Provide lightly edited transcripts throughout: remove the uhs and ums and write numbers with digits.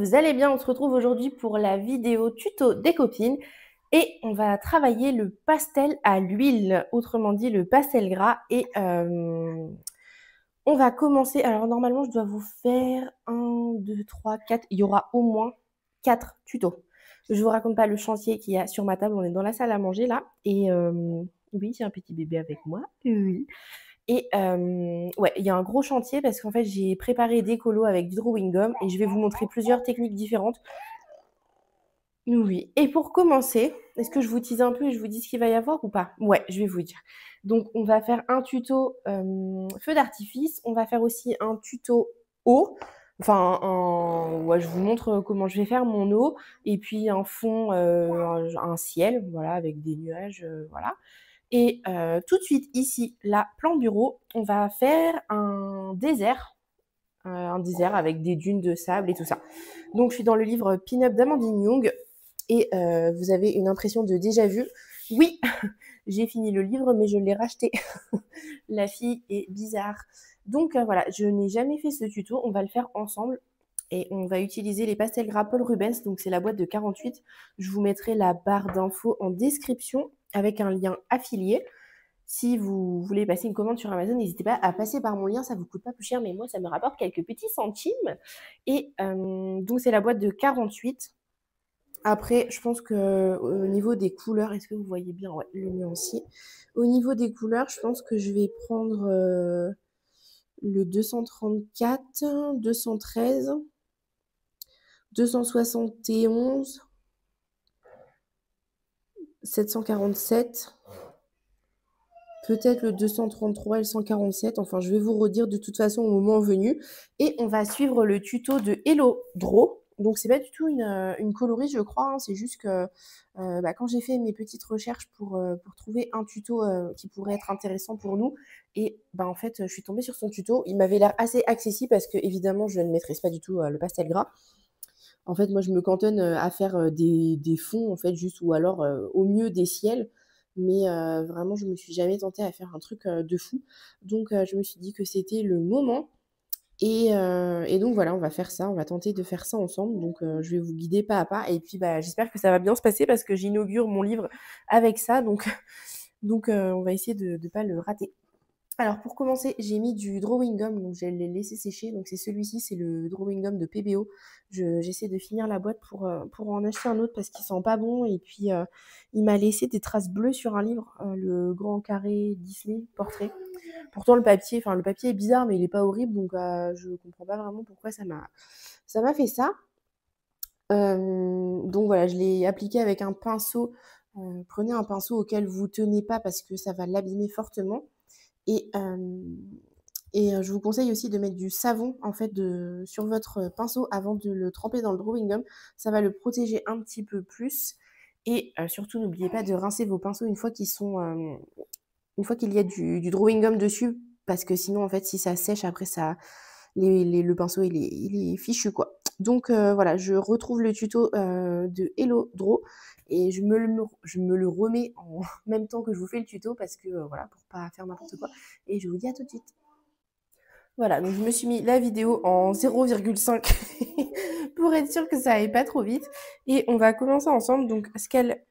vous allez bien. On se retrouve aujourd'hui pour la vidéo tuto des copines et on va travailler le pastel à l'huile, autrement dit le pastel gras. Et on va commencer. Alors normalement, je dois vous faire 1, 2, 3, 4. Il y aura au moins 4 tutos. Je vous raconte pas le chantier qu'il y a sur ma table. On est dans la salle à manger là. Et oui, j'ai un petit bébé avec moi. Oui. Et ouais, il y a un gros chantier parce qu'en fait, j'ai préparé des colos avec du drawing gum et je vais vous montrer plusieurs techniques différentes. Oui. Et pour commencer, est-ce que je vous tease un peu et je vous dis ce qu'il va y avoir ou pas? Ouais, je vais vous dire. Donc, on va faire un tuto feu d'artifice. On va faire aussi un tuto eau. Enfin, ouais, je vous montre comment je vais faire mon eau. Et puis un fond, un ciel, voilà, avec des nuages, voilà. Et tout de suite, ici, là, plan bureau, on va faire un désert avec des dunes de sable et tout ça. Donc, je suis dans le livre Pin-Up d'Amandine Young et vous avez une impression de déjà vu. Oui, j'ai fini le livre, mais je l'ai racheté. La fille est bizarre. Donc, voilà, je n'ai jamais fait ce tuto. On va le faire ensemble. Et on va utiliser les pastels gras Paul Rubens. Donc, c'est la boîte de 48. Je vous mettrai la barre d'infos en description avec un lien affilié. Si vous voulez passer une commande sur Amazon, n'hésitez pas à passer par mon lien, ça ne vous coûte pas plus cher, mais moi, ça me rapporte quelques petits centimes. Et donc, c'est la boîte de 48. Après, je pense qu'au niveau des couleurs, est-ce que vous voyez bien? Ouais, le nuancier. Au niveau des couleurs, je pense que je vais prendre le 234, 213, 271, 747. Peut-être le 233 et le 147. Enfin, je vais vous redire de toute façon au moment venu. Et on va suivre le tuto de Hello Draw. Donc, c'est pas du tout une coloris, je crois. Hein. C'est juste que quand j'ai fait mes petites recherches pour trouver un tuto qui pourrait être intéressant pour nous, et en fait, je suis tombée sur son tuto. Il m'avait l'air assez accessible parce que, évidemment, je ne maîtrise pas du tout le pastel gras. En fait, moi, je me cantonne à faire des fonds, en fait, juste, ou alors au mieux des ciels. Mais vraiment, je me suis jamais tentée à faire un truc de fou. Donc, je me suis dit que c'était le moment. Et donc, voilà, on va faire ça. On va tenter de faire ça ensemble. Donc, je vais vous guider pas à pas. Et puis, j'espère que ça va bien se passer parce que j'inaugure mon livre avec ça. Donc, on va essayer de ne pas le rater. Alors pour commencer, j'ai mis du drawing gum, donc je l'ai laissé sécher. Donc c'est celui-ci, c'est le drawing gum de PBO. J'essaie de finir la boîte pour en acheter un autre parce qu'il sent pas bon. Et puis il m'a laissé des traces bleues sur un livre, le grand carré Disney portrait. Pourtant le papier est bizarre, mais il est pas horrible, donc je comprends pas vraiment pourquoi ça m'a fait ça. Donc voilà, je l'ai appliqué avec un pinceau. Prenez un pinceau auquel vous tenez pas parce que ça va l'abîmer fortement. Et, je vous conseille aussi de mettre du savon en fait sur votre pinceau avant de le tremper dans le drawing gum. Ça va le protéger un petit peu plus. Et surtout, n'oubliez pas de rincer vos pinceaux une fois une fois qu'il y a du drawing gum dessus, parce que sinon, en fait, si ça sèche, après, le pinceau, il est fichu, quoi. Donc, voilà, je retrouve le tuto de Hello Draw et je me le remets en même temps que je vous fais le tuto parce que, voilà, pour pas faire n'importe quoi. Et je vous dis à tout de suite. Voilà, donc je me suis mis la vidéo en 0,5 pour être sûr que ça aille pas trop vite. Et on va commencer ensemble. Donc, ce qu'elle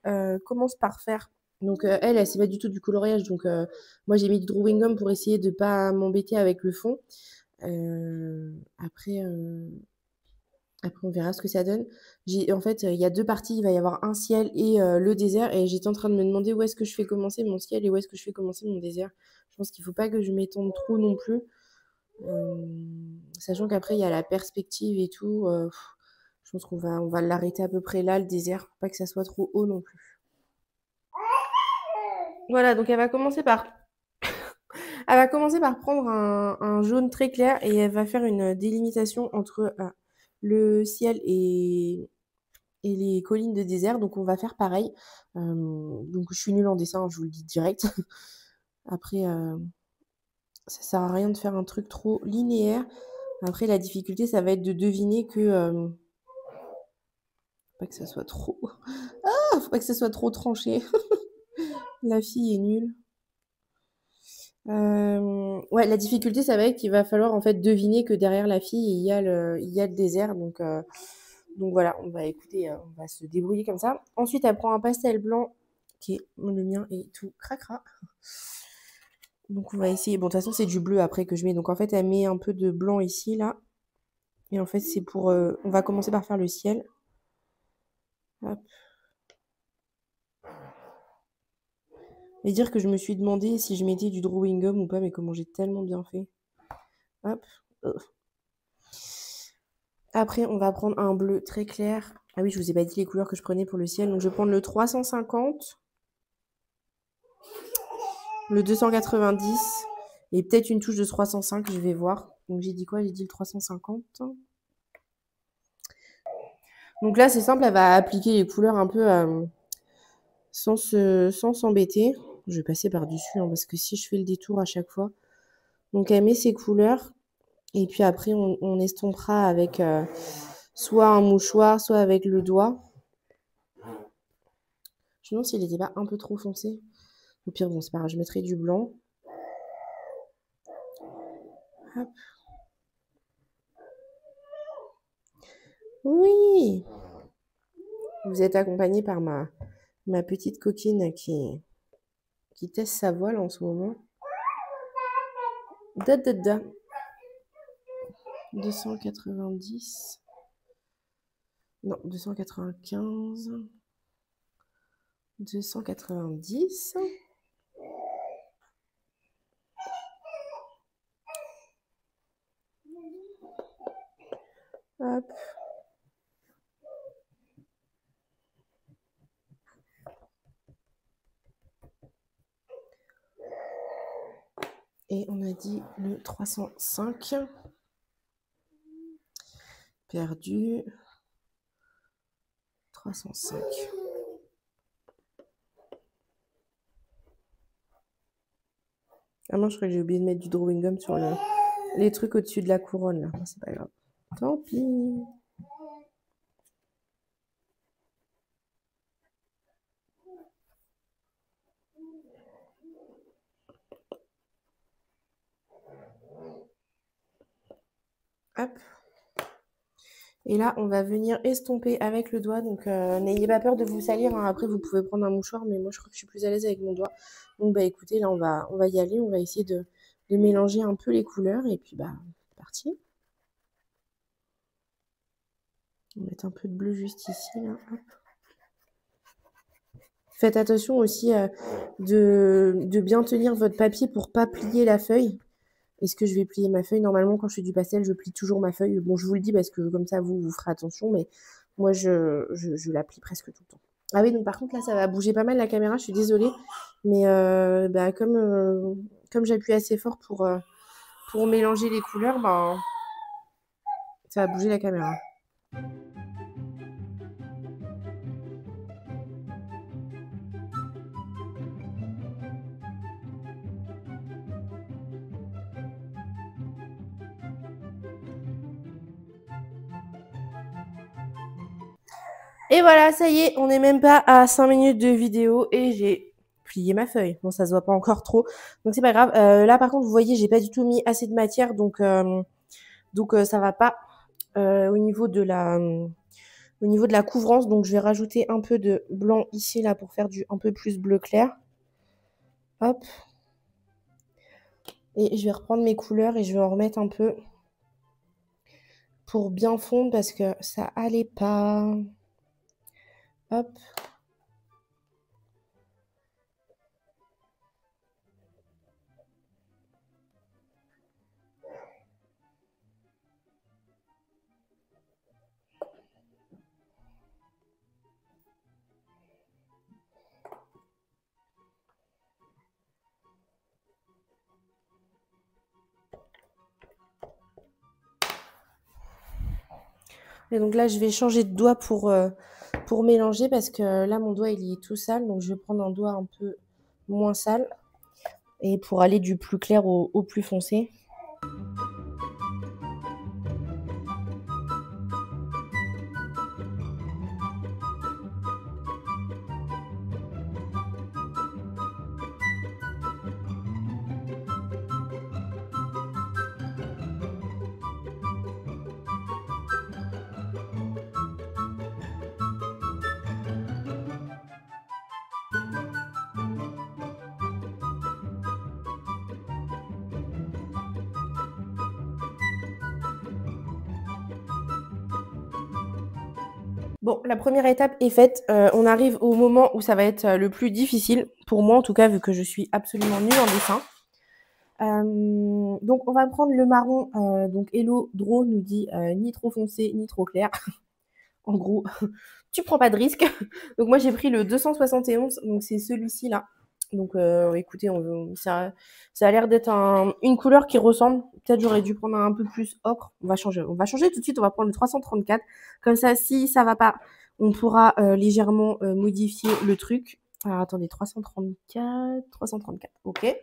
commence par faire. Donc, elle c'est pas du tout du coloriage. Donc, moi, j'ai mis du drawing gum pour essayer de pas m'embêter avec le fond. Après, on verra ce que ça donne. En fait, il y a deux parties. Il va y avoir un ciel et le désert. Et j'étais en train de me demander où est-ce que je fais commencer mon ciel et où est-ce que je fais commencer mon désert. Je pense qu'il faut pas que je m'étende trop non plus. Sachant qu'après, il y a la perspective et tout. Je pense on va l'arrêter à peu près là, le désert, pour pas que ça soit trop haut non plus. Voilà, donc elle va commencer par prendre un jaune très clair et elle va faire une délimitation entre le ciel et les collines de désert. Donc on va faire pareil. Donc je suis nulle en dessin, je vous le dis direct. Après, ça sert à rien de faire un truc trop linéaire. Après, la difficulté, ça va être de deviner que... faut pas que ça soit trop... Ah, faut pas que ça soit trop tranché. La fille est nulle. Ouais, la difficulté, ça va être qu'il va falloir en fait deviner que derrière la fille, il y a le désert. Donc Donc voilà, on va écouter, on va se débrouiller comme ça. Ensuite, elle prend un pastel blanc qui est le mien et tout cracra. Donc on va essayer. Bon, de toute façon, c'est du bleu après que je mets. Donc en fait, elle met un peu de blanc ici, là. Et en fait, c'est pour... on va commencer par faire le ciel. Hop. Et dire que je me suis demandé si je mettais du drawing gum ou pas, mais comment j'ai tellement bien fait. Hop. Après, on va prendre un bleu très clair. Ah oui, je vous ai pas dit les couleurs que je prenais pour le ciel. Donc je vais prendre le 350, le 290 et peut-être une touche de 305, je vais voir. Donc j'ai dit quoi? J'ai dit le 350. Donc là, c'est simple, elle va appliquer les couleurs un peu sans s'embêter. Je vais passer par-dessus, hein, parce que si je fais le détour à chaque fois. Donc elle met ses couleurs. Et puis après, on estompera avec soit un mouchoir, soit avec le doigt. Je me demande s'il n'était pas un peu trop foncé. Au pire, bon, c'est pas grave, je mettrai du blanc. Hop. Oui! Vous êtes accompagné par ma petite coquine qui teste sa voile en ce moment. Da, da, da. 290. Non, 295. 290. Hop. Et on a dit le 305. Perdu. 305. Ah non, je crois que j'ai oublié de mettre du drawing gum sur les trucs au-dessus de la couronne, là. C'est pas grave. Tant pis. Hop. Et là, on va venir estomper avec le doigt. Donc, n'ayez pas peur de vous salir, hein. Après, vous pouvez prendre un mouchoir, mais moi, je crois que je suis plus à l'aise avec mon doigt. Donc, bah, écoutez, là, on va y aller. On va essayer de mélanger un peu les couleurs. Et puis, bah, c'est parti. On va mettre un peu de bleu juste ici, là. Hop. Faites attention aussi de bien tenir votre papier pour pas plier la feuille. Est-ce que je vais plier ma feuille? Normalement, quand je fais du pastel, je plie toujours ma feuille. Bon, je vous le dis parce que comme ça, vous ferez attention, mais moi, je la plie presque tout le temps. Ah oui, donc par contre, là, ça va bouger pas mal la caméra, je suis désolée. Mais bah, comme j'appuie assez fort pour mélanger les couleurs, bah, ça va bouger la caméra. Et voilà, ça y est, on n'est même pas à 5 minutes de vidéo et j'ai plié ma feuille. Bon, ça se voit pas encore trop, donc c'est pas grave. Là, par contre, vous voyez, j'ai pas du tout mis assez de matière, donc ça va pas au niveau de la couvrance. Donc, je vais rajouter un peu de blanc ici, là, pour faire un peu plus bleu clair. Hop. Et je vais reprendre mes couleurs et je vais en remettre un peu pour bien fondre parce que ça allait pas. Hop. Et donc là, je vais changer de doigt pour mélanger parce que là, mon doigt, il est tout sale. Donc, je vais prendre un doigt un peu moins sale et pour aller du plus clair au plus foncé. Bon, la première étape est faite. On arrive au moment où ça va être le plus difficile, pour moi en tout cas, vu que je suis absolument nulle en dessin. Donc on va prendre le marron. Donc Hello Draw nous dit ni trop foncé ni trop clair. En gros, tu prends pas de risque. Donc moi j'ai pris le 271, donc c'est celui-ci là. Donc écoutez, ça a l'air d'être une couleur qui ressemble. Peut-être j'aurais dû prendre un peu plus ocre. On va changer tout de suite, on va prendre le 334. Comme ça, si ça va pas, on pourra légèrement modifier le truc. Alors attendez, 334, ok.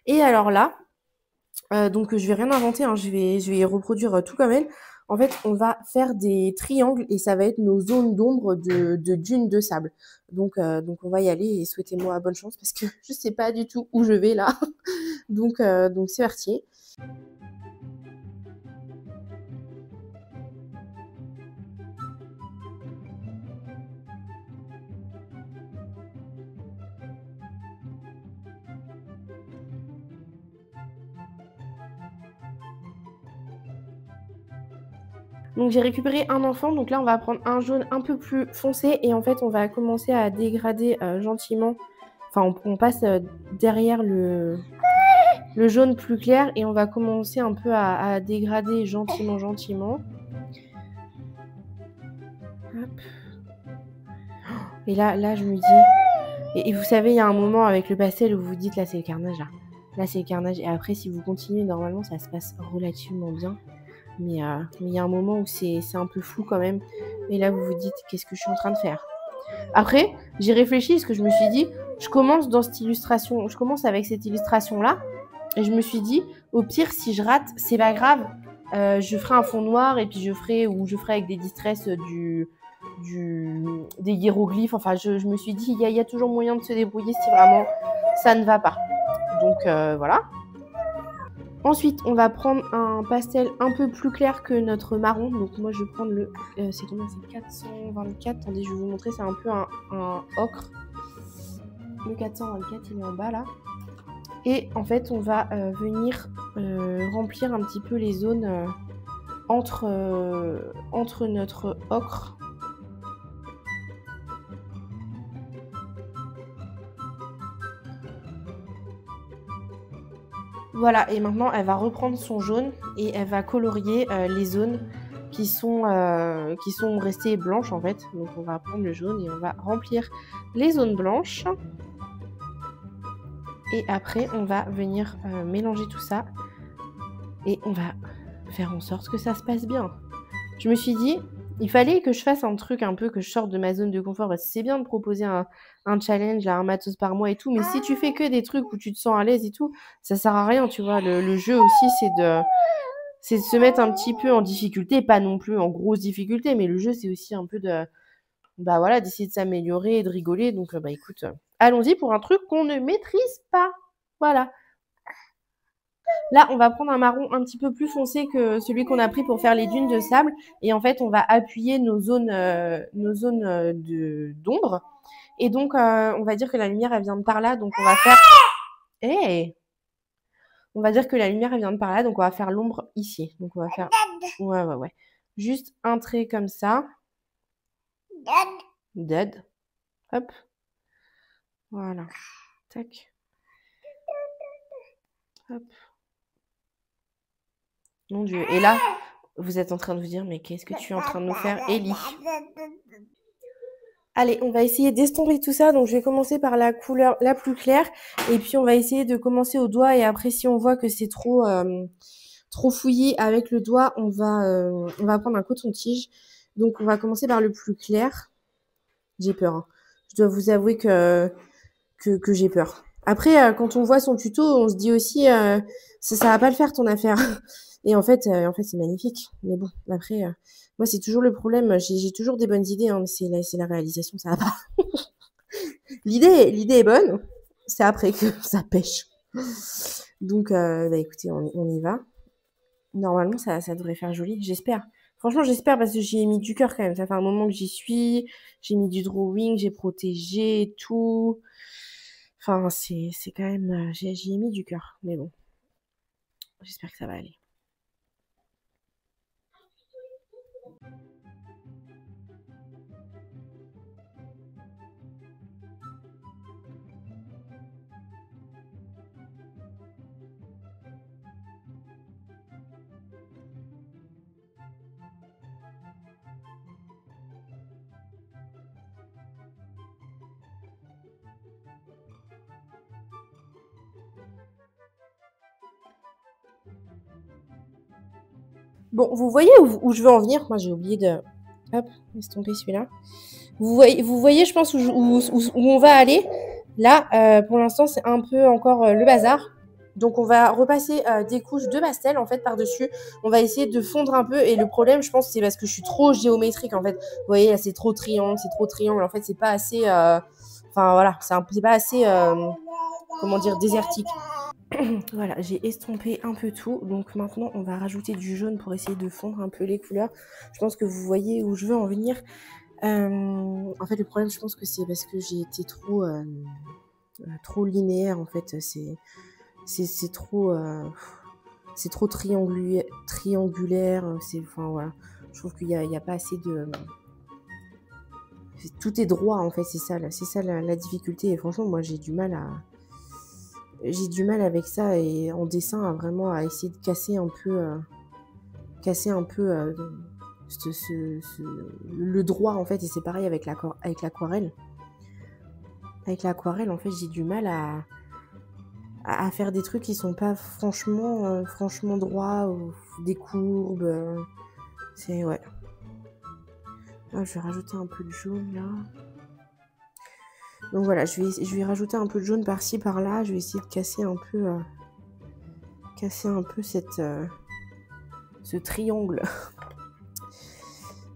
Et alors là, donc je vais rien inventer, hein, je vais reproduire tout comme elle. En fait, on va faire des triangles et ça va être nos zones d'ombre de dunes de sable. Donc on va y aller et souhaitez-moi bonne chance parce que je sais pas du tout où je vais là. Donc c'est parti. Donc j'ai récupéré un enfant, donc là on va prendre un jaune un peu plus foncé et en fait on va commencer à dégrader gentiment. Enfin on passe derrière le jaune plus clair et on va commencer un peu à dégrader gentiment. Hop. Et là je me dis... Et vous savez, il y a un moment avec le pastel où vous dites là c'est le carnage là. Là c'est le carnage et après si vous continuez normalement ça se passe relativement bien. Mais il y a un moment où c'est un peu flou quand même. Et là, vous vous dites, qu'est-ce que je suis en train de faire? Après, j'ai réfléchi parce que je me suis dit, je commence avec cette illustration-là. Et je me suis dit, au pire, si je rate, c'est pas grave. Je ferai un fond noir et puis je ferai avec des distresses des hiéroglyphes. Enfin, je me suis dit, il y a toujours moyen de se débrouiller si vraiment ça ne va pas. Donc, voilà. Ensuite, on va prendre un pastel un peu plus clair que notre marron. Donc moi, je vais prendre le... c'est combien? C'est 424. Attendez, je vais vous montrer. C'est un peu un ocre. Le 424, il est en bas, là. Et en fait, on va venir remplir un petit peu les zones entre notre ocre. Voilà, et maintenant, elle va reprendre son jaune et elle va colorier les zones qui sont restées blanches, en fait. Donc, on va prendre le jaune et on va remplir les zones blanches. Et après, on va venir mélanger tout ça et on va faire en sorte que ça se passe bien. Je me suis dit, il fallait que je fasse un truc un peu, que je sorte de ma zone de confort. Parce que c'est bien de proposer un challenge à un matos par mois et tout, mais si tu fais que des trucs où tu te sens à l'aise et tout, ça sert à rien, tu vois. Le jeu aussi, c'est de se mettre un petit peu en difficulté, pas non plus en grosse difficulté, mais le jeu, c'est aussi un peu bah voilà, d'essayer de s'améliorer et de rigoler. Donc, bah écoute, allons-y pour un truc qu'on ne maîtrise pas. Voilà. Là, on va prendre un marron un petit peu plus foncé que celui qu'on a pris pour faire les dunes de sable. Et en fait, on va appuyer nos zones d'ombre. Et donc, on va dire que la lumière, elle vient de par là. Donc, on va faire... Hey, on va dire que la lumière, elle vient de par là. Donc, on va faire l'ombre ici. Donc, on va faire... Ouais. Juste un trait comme ça. Dead. Hop. Voilà. Tac. Hop. Mon Dieu. Et là, vous êtes en train de vous dire, mais qu'est-ce que tu es en train de nous faire, Ellie? Allez, on va essayer d'estomper tout ça. Donc, je vais commencer par la couleur la plus claire. Et puis, on va essayer de commencer au doigt. Et après, si on voit que c'est trop fouillé avec le doigt, on va prendre un coton-tige. Donc, on va commencer par le plus clair. J'ai peur, hein. Je dois vous avouer que j'ai peur. Après, quand on voit son tuto, on se dit aussi, ça va pas le faire ton affaire. Et en fait, c'est magnifique. Mais bon, après, moi, c'est toujours le problème. J'ai toujours des bonnes idées, hein, mais c'est la réalisation, ça va pas. L'idée est bonne. C'est après que ça pêche. Donc, bah écoutez, on y va. Normalement, ça devrait faire joli. J'espère. Franchement, j'espère parce que j'y ai mis du cœur quand même. Ça fait un moment que j'y suis. J'ai mis du drawing, j'ai protégé tout. Enfin, c'est quand même... j'y ai mis du cœur. Mais bon, j'espère que ça va aller. « Bon, vous voyez où je veux en venir? Moi, j'ai oublié de... Hop, laisse tomber celui-là. Vous voyez, je pense, où on va aller. Là, pour l'instant, c'est un peu encore le bazar. Donc, on va repasser des couches de pastel, en fait, par-dessus. On va essayer de fondre un peu. Et le problème, je pense, c'est parce que je suis trop géométrique, en fait. Vous voyez, là, c'est trop triangle, c'est trop triangle. En fait, c'est pas assez... Enfin, voilà, c'est pas assez... comment dire, désertique. Voilà, j'ai estompé un peu tout. Donc maintenant, on va rajouter du jaune pour essayer de fondre un peu les couleurs. Je pense que vous voyez où je veux en venir. En fait, le problème, je pense que c'est parce que j'ai été trop linéaire. En fait, c'est trop triangulaire. Enfin voilà, je trouve qu'il y a pas assez de... Tout est droit en fait, c'est ça la difficulté. Et franchement, moi, j'ai du mal avec ça et en dessin à essayer de casser un peu le droit en fait. Et c'est pareil avec l'aquarelle. Avec l'aquarelle, en fait, j'ai du mal à faire des trucs qui sont pas franchement droits ou des courbes. C'est ouais. Ah, je vais rajouter un peu de jaune là. Donc voilà, je vais rajouter un peu de jaune par-ci par-là. Je vais essayer de casser un peu ce triangle.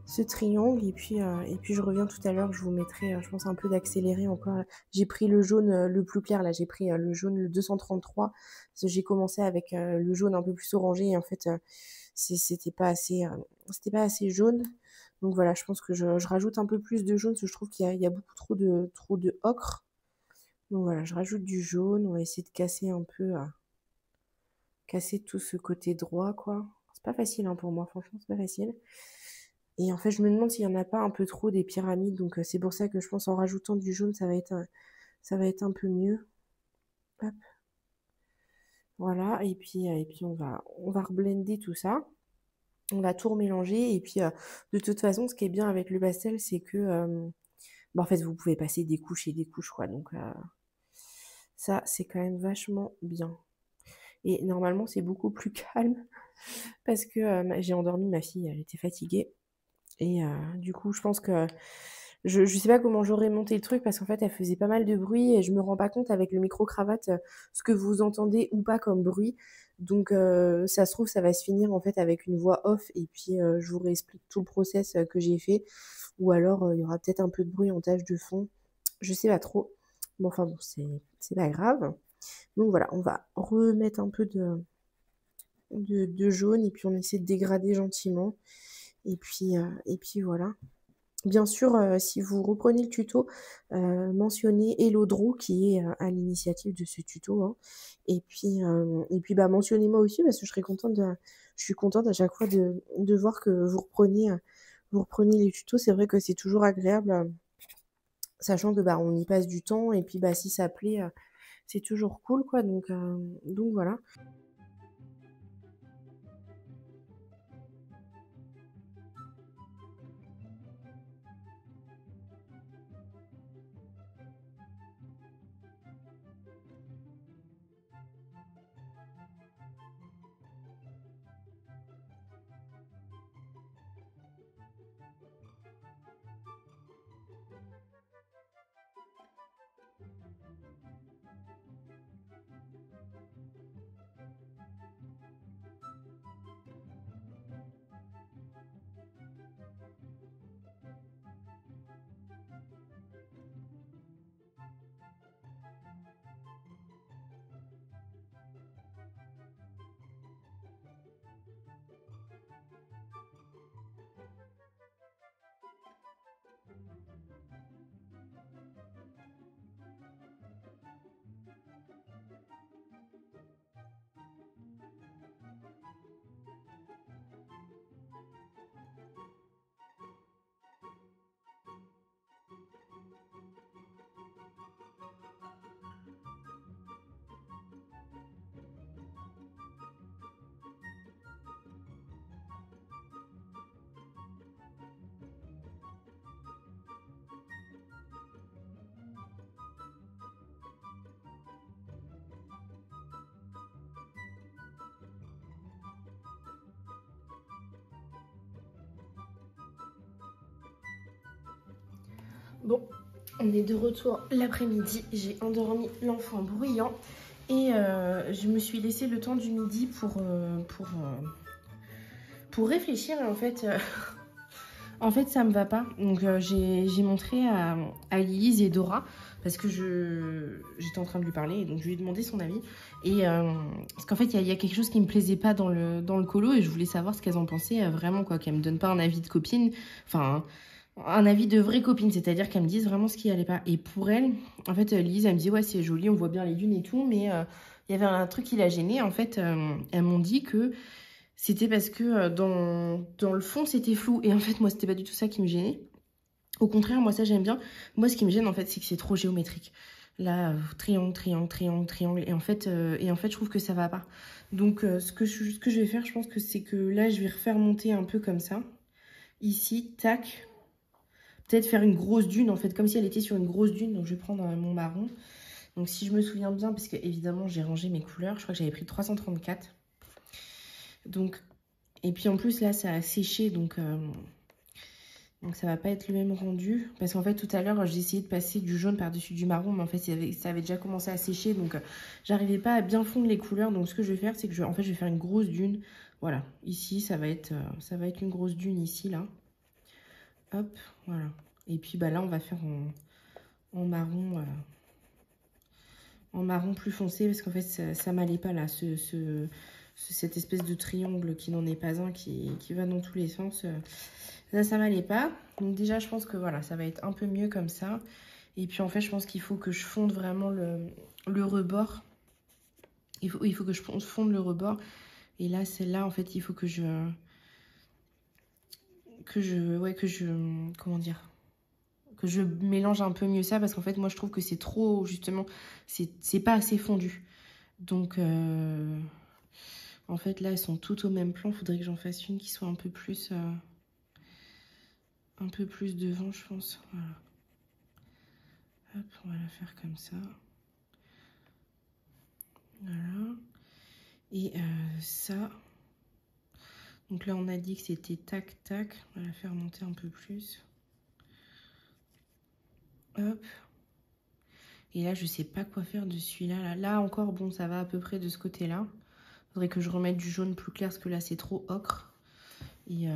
Ce triangle et puis je reviens tout à l'heure, je vous mettrai je pense un peu d'accéléré encore. J'ai pris le jaune le plus clair là, j'ai pris le jaune le 233 parce que j'ai commencé avec le jaune un peu plus orangé et en fait c'était pas assez jaune. Donc voilà, je pense que je rajoute un peu plus de jaune parce que je trouve qu'il y a beaucoup trop de ocre. Donc voilà, je rajoute du jaune, on va essayer de casser un peu casser tout ce côté droit quoi. C'est pas facile hein, pour moi, franchement, c'est pas facile. Et en fait, je me demande s'il n'y en a pas un peu trop des pyramides. Donc, c'est pour ça que je pense en rajoutant du jaune, ça va être un peu mieux. Hop, voilà. Et puis on va reblender tout ça. On va tout remélanger. Et puis, de toute façon, ce qui est bien avec le pastel, c'est que, en fait, vous pouvez passer des couches et des couches, quoi. Donc, ça, c'est quand même vachement bien. Et normalement, c'est beaucoup plus calme parce que j'ai endormi ma fille, elle était fatiguée. Et du coup, je pense que je sais pas comment j'aurais monté le truc parce qu'en fait, elle faisait pas mal de bruit et je me rends pas compte avec le micro-cravate ce que vous entendez ou pas comme bruit. Donc ça se trouve, ça va se finir en fait avec une voix off et puis je vous réexplique tout le process que j'ai fait. Ou alors il y aura peut-être un peu de bruit en tâche de fond. Je sais pas trop. Bon, enfin bon, c'est pas grave. Donc voilà, on va remettre un peu de jaune et puis on essaie de dégrader gentiment. Et puis voilà. Bien sûr, si vous reprenez le tuto, mentionnez Hello Draw qui est à l'initiative de ce tuto. Hein. Et puis bah, mentionnez-moi aussi parce que je suis contente à chaque fois de voir que vous reprenez les tutos. C'est vrai que c'est toujours agréable, sachant que bah, on y passe du temps et puis bah, si ça plaît, c'est toujours cool quoi. Donc voilà. Bon, on est de retour l'après-midi. J'ai endormi l'enfant bruyant et je me suis laissé le temps du midi pour réfléchir. Et en fait, en fait, ça me va pas. Donc j'ai montré à Lise et Dora parce que j'étais en train de lui parler et donc je lui ai demandé son avis. Et parce qu'en fait, il y a quelque chose qui me plaisait pas dans le colo et je voulais savoir ce qu'elles en pensaient vraiment, quoi. Qu'elles me donnent pas un avis de copine, enfin un avis de vraie copine, c'est-à-dire qu'elles me disent vraiment ce qui allait pas. Et pour elle, en fait, Lise, elle me dit ouais, c'est joli, on voit bien les dunes et tout, mais il y avait un truc qui l'a gênée. En fait, elles m'ont dit que c'était parce que dans le fond, c'était flou. Et en fait, moi, c'était pas du tout ça qui me gênait. Au contraire, moi, ça, j'aime bien. Moi, ce qui me gêne, en fait, c'est que c'est trop géométrique. Là, triangle, triangle, triangle, triangle. Et en fait, je trouve que ça va pas. Donc, ce que je vais faire, je pense que c'est que là, je vais refaire monter un peu comme ça. Ici, tac. Peut-être faire une grosse dune, en fait, comme si elle était sur une grosse dune. Donc, je vais prendre mon marron. Donc, si je me souviens bien, parce que, évidemment, j'ai rangé mes couleurs. Je crois que j'avais pris 334. Donc, et puis en plus là ça a séché donc ça va pas être le même rendu parce qu'en fait tout à l'heure j'ai essayé de passer du jaune par dessus du marron mais en fait ça avait déjà commencé à sécher donc j'arrivais pas à bien fondre les couleurs. Donc ce que je vais faire c'est que je vais faire une grosse dune. Voilà, ici ça va être une grosse dune ici là, hop, voilà. Et puis bah là on va faire en marron plus foncé parce qu'en fait ça m'allait pas là, cette espèce de triangle qui n'en est pas un, qui va dans tous les sens. Ça m'allait pas. Donc déjà, je pense que voilà, ça va être un peu mieux comme ça. Et puis en fait, je pense qu'il faut que je fonde vraiment le rebord. Il faut que je fonde le rebord. Et là, celle-là, en fait, il faut que je comment dire, que je mélange un peu mieux ça parce qu'en fait, moi, je trouve que c'est trop, justement, c'est pas assez fondu. Donc en fait, là, elles sont toutes au même plan. Il faudrait que j'en fasse une qui soit un peu plus devant, je pense. Voilà. Hop, on va la faire comme ça. Voilà. Et ça. Donc là, on a dit que c'était tac, tac. On va la faire monter un peu plus. Hop. Et là, je sais pas quoi faire de celui-là. Là encore, bon, ça va à peu près de ce côté-là. Faudrait que je remette du jaune plus clair parce que là c'est trop ocre. Et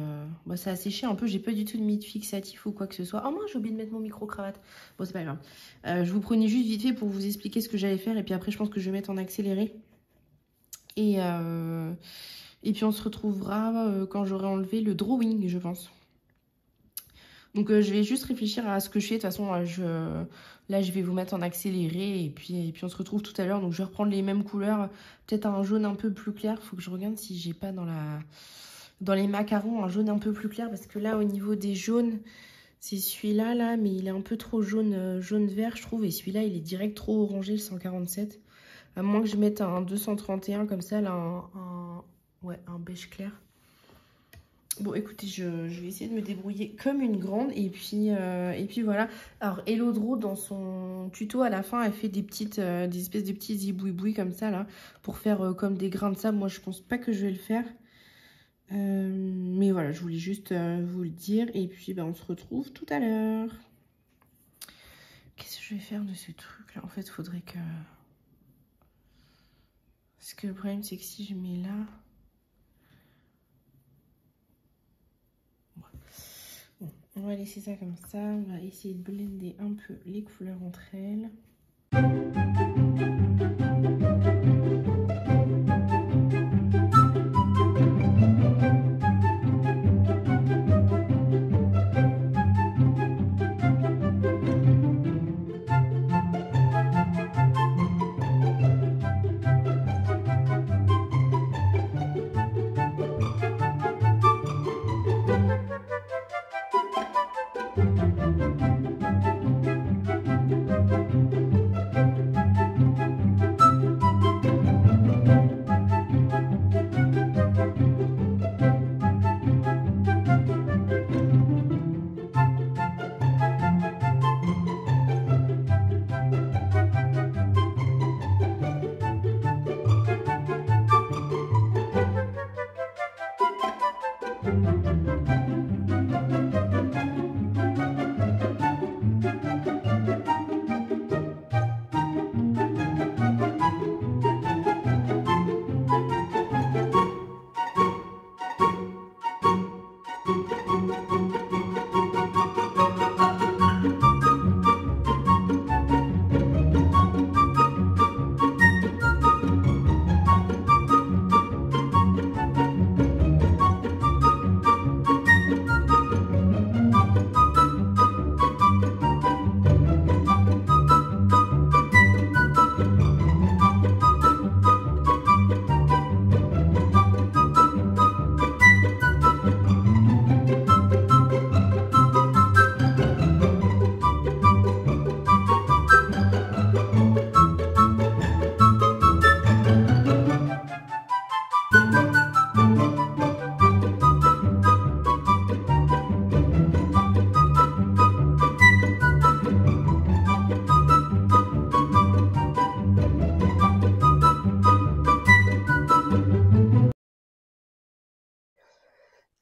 bah, ça a séché un peu, j'ai pas du tout de mythe fixatif ou quoi que ce soit. Oh moi j'ai oublié de mettre mon micro-cravate. Bon c'est pas grave. Je vous prenais juste vite fait pour vous expliquer ce que j'allais faire. Et puis après je pense que je vais mettre en accéléré. Et puis on se retrouvera quand j'aurai enlevé le drawing je pense. Donc je vais juste réfléchir à ce que je fais. De toute façon, là je vais vous mettre en accéléré et puis on se retrouve tout à l'heure. Donc je vais reprendre les mêmes couleurs, peut-être un jaune un peu plus clair. Il faut que je regarde si j'ai pas dans les macarons un jaune un peu plus clair. Parce que là au niveau des jaunes, c'est celui-là là, mais il est un peu trop jaune vert je trouve. Et celui-là il est direct trop orangé, le 147. À moins que je mette un 231 comme ça, là un beige clair. Bon, écoutez, je vais essayer de me débrouiller comme une grande. Et puis voilà. Alors, Elodro, dans son tuto, à la fin, elle fait des espèces de petits zibouibouis comme ça, là, pour faire comme des grains de sable. Moi, je pense pas que je vais le faire. Mais voilà, je voulais juste vous le dire. Et puis, ben, on se retrouve tout à l'heure. Qu'est-ce que je vais faire de ce truc-là? En fait, il faudrait que... Parce que le problème, c'est que si je mets là... Bon, on va laisser ça comme ça. On va essayer de blender un peu les couleurs entre elles.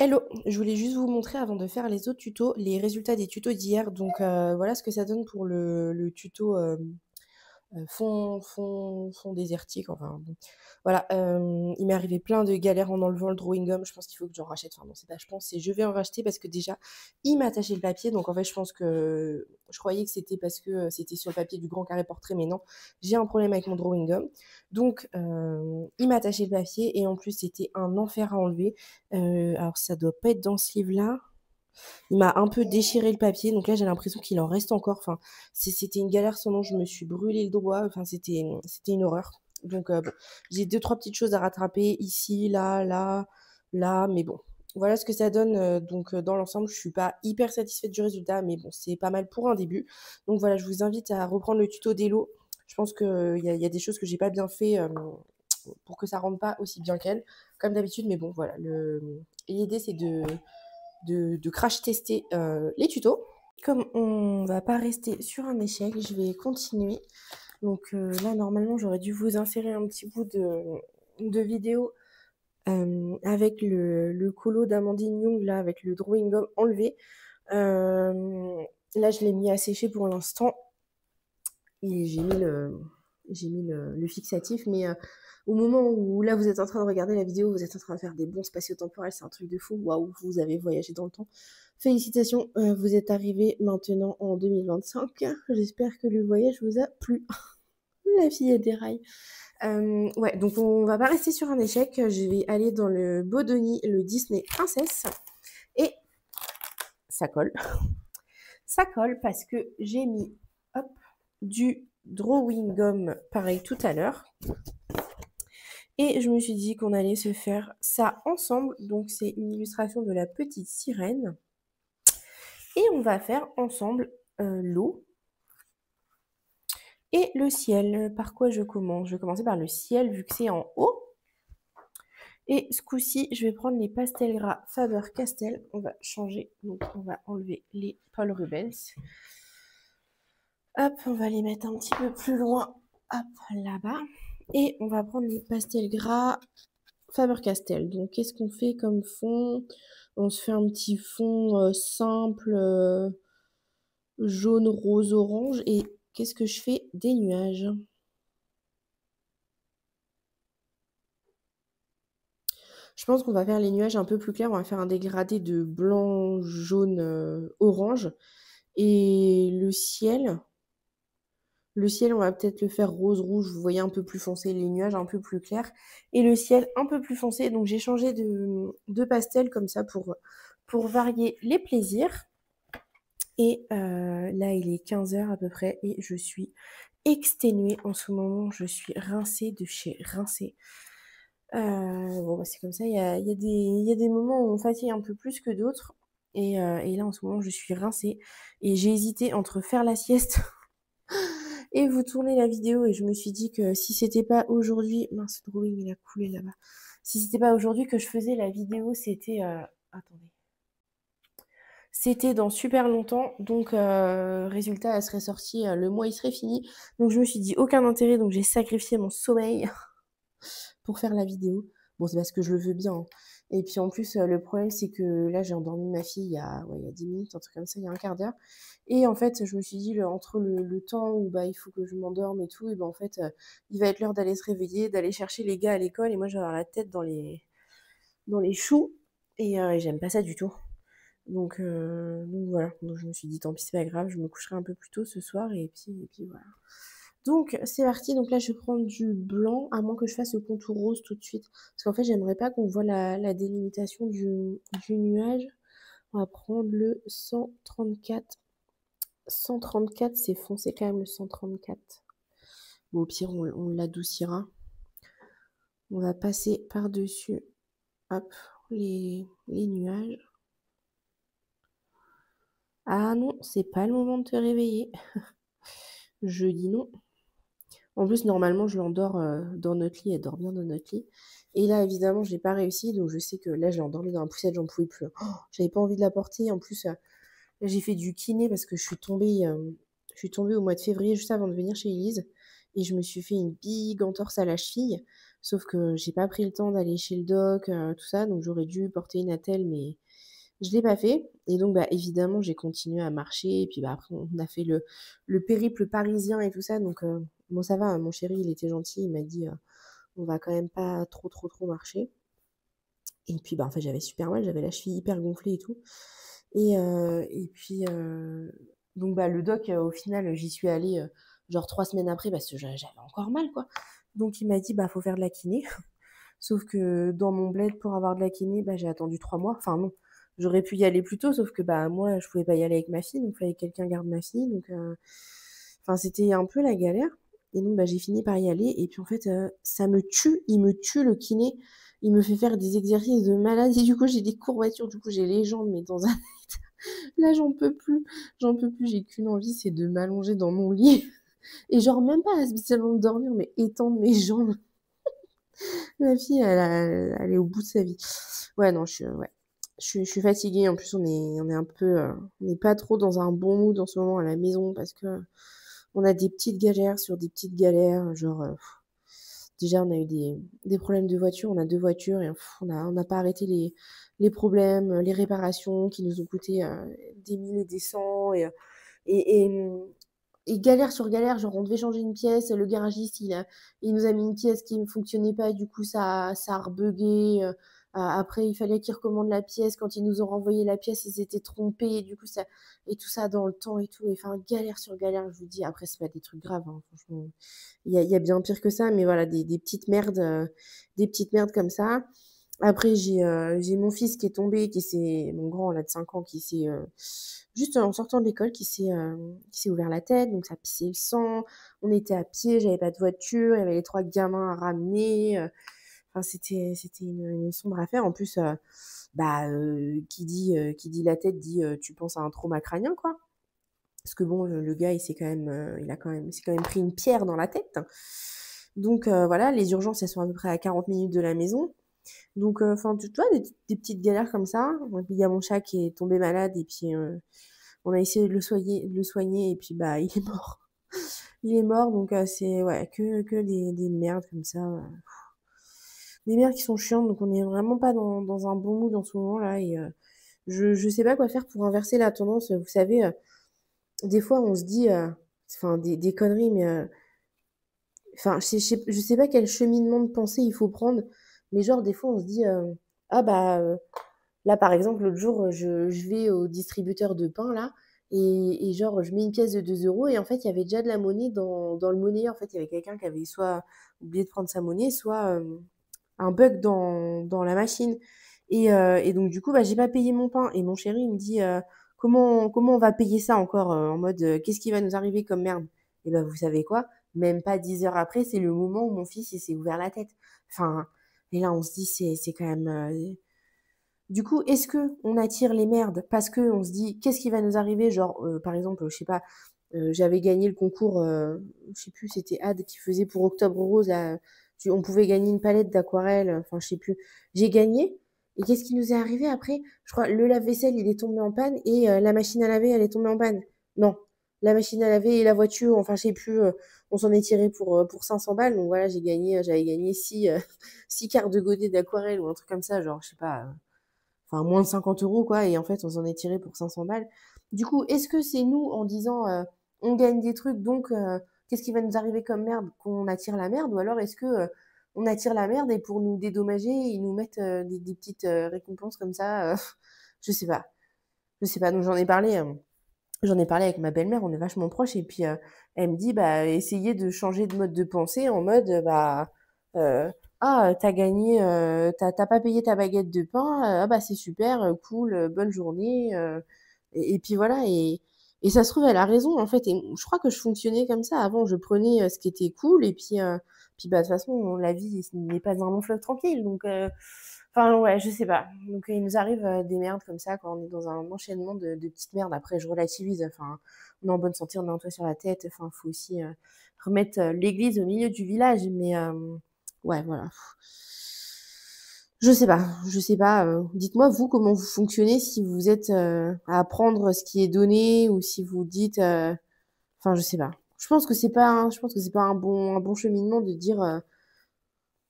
Hello, je voulais juste vous montrer avant de faire les autres tutos, les résultats des tutos d'hier. Donc voilà ce que ça donne pour le tuto fond désertique. Enfin bon. Voilà, il m'est arrivé plein de galères en enlevant le drawing gum. Je pense qu'il faut que j'en rachète. Enfin non, c'est pas je pense, c'est je vais en racheter parce que déjà, il m'a attaché le papier. Donc en fait, je croyais que c'était parce que c'était sur le papier du grand carré portrait, mais non, j'ai un problème avec mon drawing gum. Donc il m'a attaché le papier et en plus, c'était un enfer à enlever. Alors ça doit pas être dans ce livre-là. Il m'a un peu déchiré le papier, donc là j'ai l'impression qu'il en reste encore. Enfin, c'était une galère sans nom, je me suis brûlé le doigt, enfin c'était une horreur. Donc bon, j'ai deux, trois petites choses à rattraper ici, là, là, là, mais bon. Voilà ce que ça donne. Donc dans l'ensemble, je suis pas hyper satisfaite du résultat, mais bon, c'est pas mal pour un début. Donc voilà, je vous invite à reprendre le tuto d'Elo. Je pense qu'il y a des choses que j'ai pas bien fait pour que ça rentre pas aussi bien qu'elle, comme d'habitude, mais bon, voilà. L'idée c'est de crash tester les tutos. Comme on va pas rester sur un échec, je vais continuer. Donc là, normalement, j'aurais dû vous insérer un petit bout de vidéo avec le colo d'Amandine Young, là, avec le drawing gum enlevé. Là, je l'ai mis à sécher pour l'instant. Et j'ai mis le fixatif, mais au moment où là vous êtes en train de regarder la vidéo, vous êtes en train de faire des bons spatio-temporels, c'est un truc de fou, waouh, vous avez voyagé dans le temps. Félicitations, vous êtes arrivé maintenant en 2025. J'espère que le voyage vous a plu. La fille est des rails. Ouais, donc on va pas rester sur un échec. Je vais aller dans le Bodoni, le Disney Princesse. Et ça colle. Ça colle parce que j'ai mis hop, du drawing gum pareil tout à l'heure. Et je me suis dit qu'on allait se faire ça ensemble. Donc c'est une illustration de la petite sirène. Et on va faire ensemble l'eau et le ciel. Par quoi je commence? Je vais commencer par le ciel vu que c'est en haut. Et ce coup-ci, je vais prendre les pastels gras Faber-Castell. On va changer. Donc on va enlever les Paul Rubens. Hop, on va les mettre un petit peu plus loin. Hop, là-bas. Et on va prendre les pastels gras Faber-Castell. Donc, qu'est-ce qu'on fait comme fond? On se fait un petit fond simple, jaune, rose, orange. Et qu'est-ce que je fais? Des nuages. Je pense qu'on va faire les nuages un peu plus clairs. On va faire un dégradé de blanc, jaune, orange. Et le ciel, on va peut-être le faire rose-rouge. Vous voyez, un peu plus foncé. Les nuages un peu plus clairs. Et le ciel un peu plus foncé. Donc, j'ai changé de pastel comme ça pour varier les plaisirs. Et là, il est 15h à peu près et je suis exténuée en ce moment. Je suis rincée de chez rincée. Bon, bah, c'est comme ça. Il y a des moments où on fatigue un peu plus que d'autres. Et là, en ce moment, je suis rincée. Et j'ai hésité entre faire la sieste et vous tourner la vidéo. Et je me suis dit que si c'était pas aujourd'hui... Mince, le drawing, il a coulé là-bas. Si c'était pas aujourd'hui que je faisais la vidéo, c'était... Attendez. C'était dans super longtemps, donc résultat, elle serait sortie, le mois il serait fini. Donc je me suis dit aucun intérêt, donc j'ai sacrifié mon sommeil pour faire la vidéo. Bon, c'est parce que je le veux bien, hein. Et puis en plus, le problème, c'est que là, j'ai endormi ma fille il y a 10 minutes, un truc comme ça, il y a un quart d'heure. Et en fait, je me suis dit, entre le temps où bah, il faut que je m'endorme et tout, et ben en fait, il va être l'heure d'aller se réveiller, d'aller chercher les gars à l'école, et moi, je vais avoir la tête dans les choux, et j'aime pas ça du tout. Donc voilà, donc je me suis dit tant pis c'est pas grave, je me coucherai un peu plus tôt ce soir et puis voilà. Donc c'est parti, donc là je vais prendre du blanc, à moins que je fasse le contour rose tout de suite. Parce qu'en fait j'aimerais pas qu'on voit la délimitation du nuage. On va prendre le 134. 134 c'est foncé quand même le 134. Bon au pire on l'adoucira. On va passer par-dessus hop les nuages. Ah non, c'est pas le moment de te réveiller. Je dis non. En plus, normalement, je l'endors dans notre lit. Elle dort bien dans notre lit. Et là, évidemment, je n'ai pas réussi. Donc, je sais que là, je l'ai endormie dans la poussette. J'en pouvais plus. Oh, j'avais pas envie de la porter. En plus, j'ai fait du kiné parce que je suis tombée au mois de février, juste avant de venir chez Elise. Et je me suis fait une big entorse à la cheville. Sauf que j'ai pas pris le temps d'aller chez le doc, tout ça, donc j'aurais dû porter une attelle, mais je l'ai pas fait et donc bah, évidemment, j'ai continué à marcher et puis, bah, après on a fait le périple parisien et tout ça donc bon ça va, hein, mon chéri, il était gentil, il m'a dit: «On va quand même pas trop, trop, trop marcher» et puis, bah, en fait, j'avais super mal, j'avais la cheville hyper gonflée et tout et puis, donc bah, le doc, au final, j'y suis allée, genre 3 semaines après parce que j'avais encore mal, quoi. Donc il m'a dit: «Bah, faut faire de la kiné». Sauf que dans mon bled, pour avoir de la kiné, bah, j'ai attendu 3 mois. Enfin non, j'aurais pu y aller plus tôt, sauf que, bah, moi, je pouvais pas y aller avec ma fille, donc il fallait que quelqu'un garde ma fille, donc enfin, c'était un peu la galère et donc bah, j'ai fini par y aller et puis en fait, ça me tue, il me tue le kiné. Il me fait faire des exercices de malade et du coup, j'ai des courbatures, du coup, j'ai les jambes, mais dans un là, j'en peux plus, j'ai qu'une envie, c'est de m'allonger dans mon lit et genre même pas spécialement de dormir, mais étendre mes jambes. Ma fille, elle est au bout de sa vie. Ouais, non, ouais, je suis fatiguée. En plus, on est un peu, on n'est pas trop dans un bon mood en ce moment à la maison parce que on a des petites galères sur des petites galères. Genre, déjà, on a eu des problèmes de voiture. On a 2 voitures et on n'a pas arrêté les problèmes, les réparations qui nous ont coûté, des 1000 et des cents et galère sur galère, genre on devait changer une pièce, le garagiste il nous a mis une pièce qui ne fonctionnait pas, du coup ça a rebugué. Après il fallait qu'ils recommandent la pièce, quand ils nous ont renvoyé la pièce, ils s'étaient trompés, et du coup ça, et tout ça dans le temps et tout, et enfin galère sur galère, je vous dis. Après c'est pas des trucs graves, hein, franchement. Il y a bien pire que ça, mais voilà, des petites merdes comme ça. Après, j'ai mon fils qui est tombé, mon grand là de 5 ans, qui s'est, juste en sortant de l'école, qui s'est ouvert la tête, donc ça pissait le sang. On était à pied, j'avais pas de voiture, il y avait les 3 gamins à ramener, enfin c'était une sombre affaire. En plus, bah, qui dit la tête dit, tu penses à un trauma crânien, quoi. Parce que bon, le gars, il s'est quand même pris une pierre dans la tête. Donc voilà, les urgences, elles sont à peu près à 40 minutes de la maison. Donc, enfin, tu vois, des petites galères comme ça. Donc, il y a mon chat qui est tombé malade et puis on a essayé de le soigner et puis bah, il est mort. Il est mort, donc c'est ouais, que des merdes comme ça. Des merdes qui sont chiantes, donc on est vraiment pas dans un bon mood en ce moment-là et je sais pas quoi faire pour inverser la tendance. Vous savez, des fois, on se dit, enfin, des conneries, mais enfin, je sais pas quel cheminement de pensée il faut prendre, mais genre, des fois, on se dit, ah bah, là, par exemple, l'autre jour, je vais au distributeur de pain, là, et genre, je mets une pièce de 2 euros, et en fait, il y avait déjà de la monnaie dans le monnayeur. En fait, il y avait quelqu'un qui avait soit oublié de prendre sa monnaie, soit un bug dans la machine. Et donc, du coup, bah, j'ai pas payé mon pain. Et mon chéri, il me dit, comment on va payer ça encore, en mode, qu'est-ce qui va nous arriver comme merde? Et ben, vous savez quoi? Même pas 10 heures après, c'est le moment où mon fils, il s'est ouvert la tête. Enfin, et là, on se dit, c'est quand même, du coup, est-ce que on attire les merdes parce que on se dit qu'est-ce qui va nous arriver? Genre, par exemple, je sais pas, j'avais gagné le concours, je sais plus, c'était Ad qui faisait pour Octobre Rose, là, on pouvait gagner une palette d'aquarelle, enfin, je sais plus. J'ai gagné, et qu'est-ce qui nous est arrivé après? Je crois le lave-vaisselle, il est tombé en panne, et la machine à laver, elle est tombée en panne. Non, la machine à laver et la voiture, enfin, je sais plus, on s'en est tiré pour 500 balles. Donc voilà, j'avais gagné 6 6 quarts de godet d'aquarelle ou un truc comme ça, genre, je sais pas, enfin moins de 50 euros, quoi, et en fait on s'en est tiré pour 500 balles. Du coup, est-ce que c'est nous en disant on gagne des trucs, donc qu'est-ce qui va nous arriver comme merde, qu'on attire la merde, ou alors est-ce que on attire la merde et pour nous dédommager ils nous mettent des petites récompenses comme ça, je sais pas, je sais pas. Donc j'en ai parlé avec ma belle-mère, on est vachement proches, et puis elle me dit, bah, essayez de changer de mode de pensée en mode, bah, ah, t'as gagné, t'as pas payé ta baguette de pain, ah bah c'est super, cool, bonne journée, et puis voilà, et ça se trouve, elle a raison en fait, et je crois que je fonctionnais comme ça avant, je prenais ce qui était cool, et puis bah de toute façon, la vie ce n'est pas un long fleuve tranquille, donc enfin, ouais, je sais pas. Donc, il nous arrive des merdes comme ça quand on est dans un enchaînement de petites merdes. Après, je relativise. Enfin, on est en bonne santé, on a un toit sur la tête. Enfin, faut aussi remettre l'église au milieu du village. Mais ouais, voilà. Je sais pas. Je sais pas. Dites-moi, vous, comment vous fonctionnez, si vous êtes à apprendre ce qui est donné, ou si vous dites. Enfin, je sais pas. Je pense que c'est pas un bon cheminement de dire.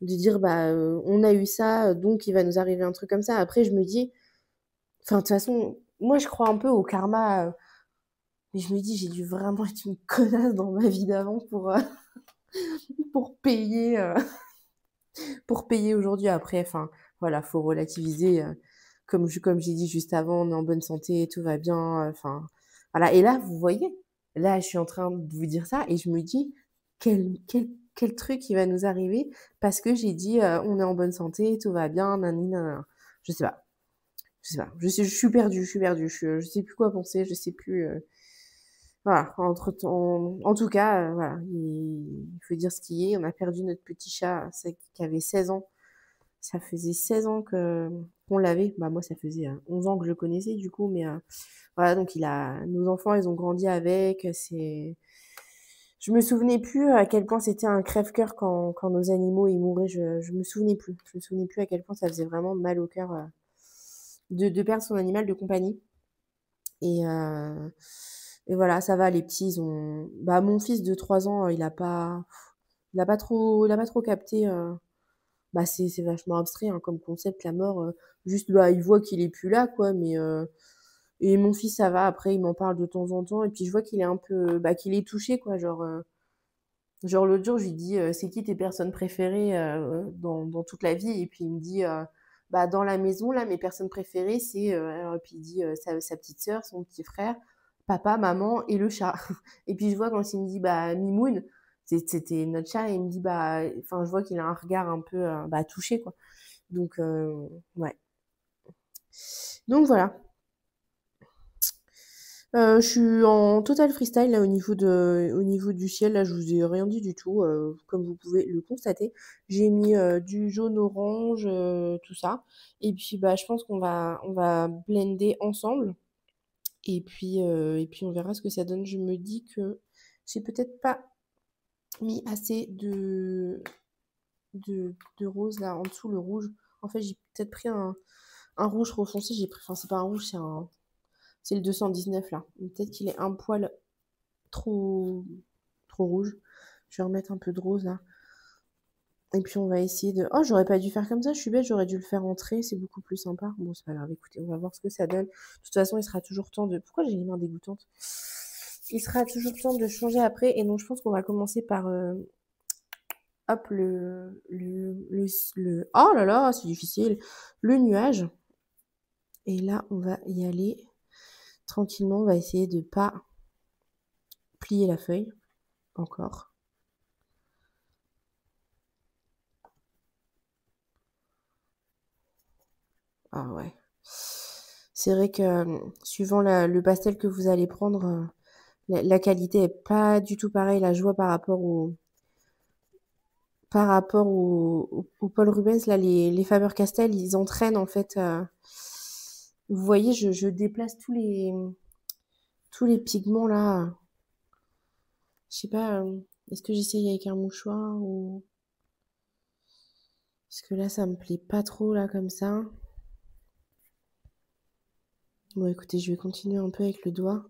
de dire: «Bah, on a eu ça, donc il va nous arriver un truc comme ça». Après je me dis enfin de toute façon, moi je crois un peu au karma, mais je me dis: «J'ai dû vraiment être une connasse dans ma vie d'avant pour payer, pour payer aujourd'hui». Après enfin, voilà, faut relativiser, comme j'ai dit juste avant, on est en bonne santé, tout va bien, enfin, voilà et là, vous voyez, là, je suis en train de vous dire ça et je me dis: «Quel truc qui va nous arriver parce que j'ai dit, "On est en bonne santé, tout va bien, nani nanana"». Je sais pas, je sais pas, je suis perdue, je suis perdue, je sais plus quoi penser, je sais plus, voilà, entre-temps en tout cas, voilà, il faut dire ce qui est. On a perdu notre petit chat, c'est qui avait 16 ans. Ça faisait 16 ans que qu'on l'avait. Bah, moi, ça faisait, 11 ans que je le connaissais du coup, mais voilà, donc il a nos enfants, ils ont grandi avec, c'est je me souvenais plus à quel point c'était un crève-cœur quand nos animaux, ils mouraient. Je me souvenais plus. Je me souvenais plus à quel point ça faisait vraiment mal au cœur, de perdre son animal de compagnie et heu et voilà, ça va, les petits, ils ont bah, mon fils de 3 ans, il a pas trop capté, bah, c'est vachement abstrait, hein, comme concept, la mort, juste, bah, il voit qu'il est plus là, quoi, mais et mon fils, ça va, après, il m'en parle de temps en temps et puis je vois qu'il est un peu, bah, qu'il est touché, quoi, genre l'autre jour, je lui dis: «C'est qui tes personnes préférées, dans toute la vie?» et puis il me dit, «Bah, dans la maison, là, mes personnes préférées, c'est, alors et puis il dit, sa petite sœur, son petit frère, papa, maman et le chat et puis je vois quand il me dit: «Bah, Mimoun», c'était notre chat et il me dit: «Bah» enfin, je vois qu'il a un regard un peu, bah, touché, quoi. Donc ouais. Donc voilà. Je suis en total freestyle là au niveau du ciel, là je vous ai rien dit du tout, comme vous pouvez le constater. J'ai mis, du jaune orange, tout ça et puis, bah, je pense on va blender ensemble et puis on verra ce que ça donne. Je me dis que j'ai peut-être pas mis assez de rose là en dessous, le rouge. En fait, j'ai peut-être pris un rouge trop foncé, j'ai pris enfin c'est pas un rouge, c'est le 219 là. Peut-être qu'il est un poil trop trop rouge. Je vais remettre un peu de rose là et puis on va essayer de oh j'aurais pas dû faire comme ça, je suis bête, j'aurais dû le faire entrer, c'est beaucoup plus sympa. Bon c'est pas grave, écoutez, on va voir ce que ça donne. De toute façon, il sera toujours temps de pourquoi j'ai les mains dégoûtantes? Il sera toujours temps de changer après et donc je pense qu'on va commencer par, hop le oh là là, c'est difficile, le nuage et là on va y aller tranquillement, on va essayer de pas plier la feuille encore. Ah ouais. C'est vrai que, suivant le pastel que vous allez prendre, la qualité est pas du tout pareille. Là, je vois par rapport au Paul Rubens, là, les Faber-Castell, ils entraînent en fait, vous voyez, je déplace tous les pigments là. Je sais pas, est-ce que j'essaye avec un mouchoir ou parce que là, ça me plaît pas trop là comme ça. Bon écoutez, je vais continuer un peu avec le doigt.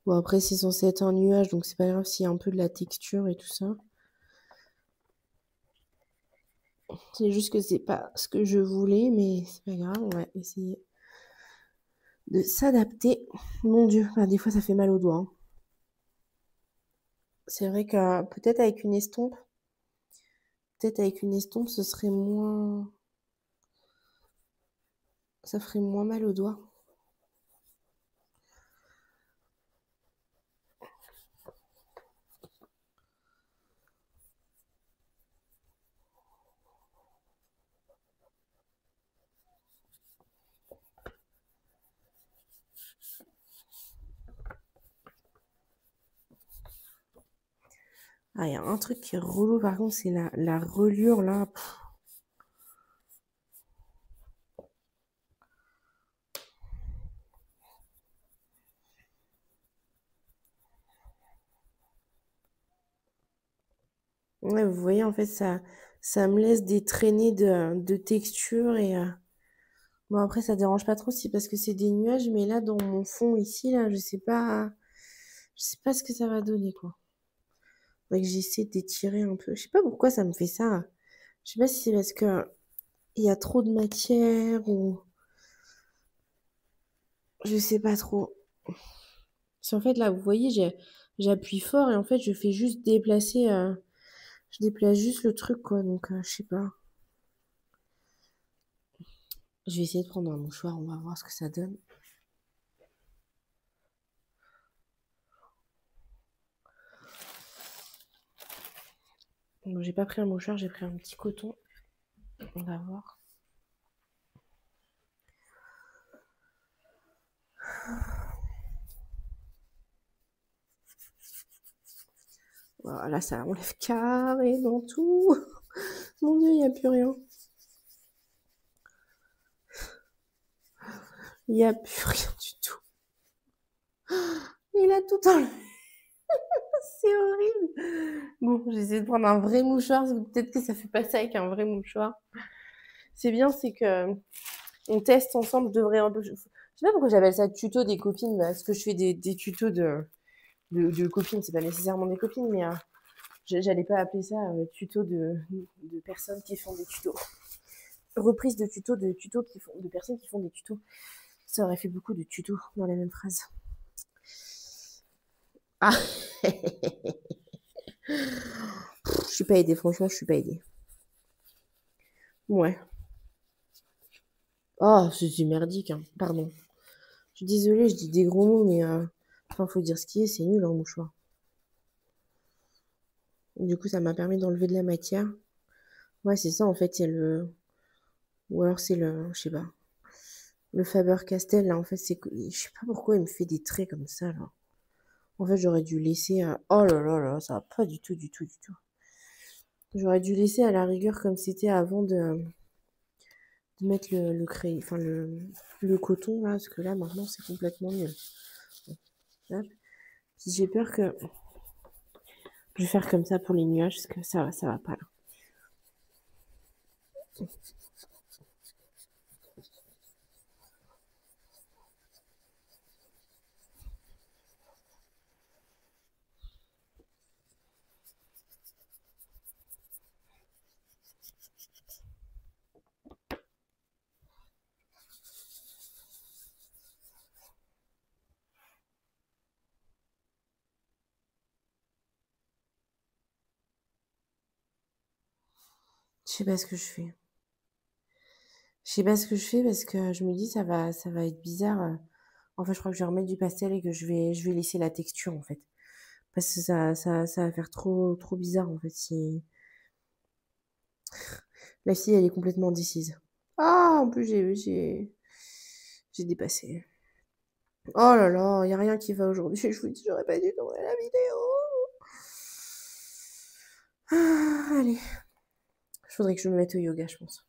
Bon après c'est censé être un nuage, donc c'est pas grave s'il y a un peu de la texture et tout ça. C'est juste que c'est pas ce que je voulais, mais c'est pas grave, on va essayer de s'adapter. Mon Dieu, bah, des fois ça fait mal aux doigts, hein. C'est vrai que peut-être avec une estompe, ce serait moins ça ferait moins mal aux doigts. Ah, il y a un truc qui est relou par contre, c'est la reliure là. Ouais, vous voyez en fait ça me laisse des traînées de texture et Bon, après, ça dérange pas trop si parce que c'est des nuages, mais là, dans mon fond ici, là, je sais pas ce que ça va donner, quoi. Faudrait que j'essaie d'étirer un peu. Je sais pas pourquoi ça me fait ça. Je sais pas si c'est parce que il y a trop de matière ou je sais pas trop. Si en fait, là, vous voyez, j'appuie fort et en fait, je fais juste déplacer, je déplace juste le truc, quoi. Donc, je sais pas. Je vais essayer de prendre un mouchoir, on va voir ce que ça donne. Donc, j'ai pas pris un mouchoir, j'ai pris un petit coton. On va voir. Voilà, ça enlève carrément tout. Mon Dieu, il n'y a plus rien. Il n'y a plus rien du tout. Il a tout enlevé. C'est horrible. Bon, j'essaie de prendre un vrai mouchoir. Peut-être que ça fait pas ça avec un vrai mouchoir. C'est bien, c'est que on teste ensemble. Je devrais un peu. Je sais pas pourquoi j'appelle ça tuto des copines. Parce que je fais des tutos de copines. C'est pas nécessairement des copines, mais j'allais pas appeler ça tuto de personnes qui font des tutos. Reprise de tutos de personnes qui font des tutos. Ça aurait fait beaucoup de tutos dans la même phrase. Ah. Je suis pas aidée, franchement, je suis pas aidée. Ouais. Oh, c'est merdique, hein. Pardon. Je suis désolée, je dis des gros mots, mais enfin, faut dire ce qui est, c'est nul en mouchoir. Du coup, ça m'a permis d'enlever de la matière. Ouais, c'est ça, en fait, il y a le. Ou alors c'est le. Je sais pas. Le Faber-Castell, là, en fait, c'est. Je sais pas pourquoi il me fait des traits comme ça, là. En fait, j'aurais dû laisser. Oh là là là, ça va pas du tout, du tout, du tout. J'aurais dû laisser à la rigueur comme c'était avant de mettre le crayon, enfin le coton là, parce que là maintenant c'est complètement nul. Hop. Puis j'ai peur que je vais faire comme ça pour les nuages, parce que ça va pas là. Je sais pas ce que je fais. Je sais pas ce que je fais parce que je me dis ça va être bizarre. En fait, je crois que je vais remettre du pastel et que je vais laisser la texture en fait. Parce que ça va faire trop bizarre en fait si la fille elle est complètement indécise. Ah, en plus j'ai dépassé. Oh là là, y a rien qui va aujourd'hui. Je vous dis, j'aurais pas dû tourner la vidéo. Ah, allez. Il faudrait que je me mette au yoga, je pense.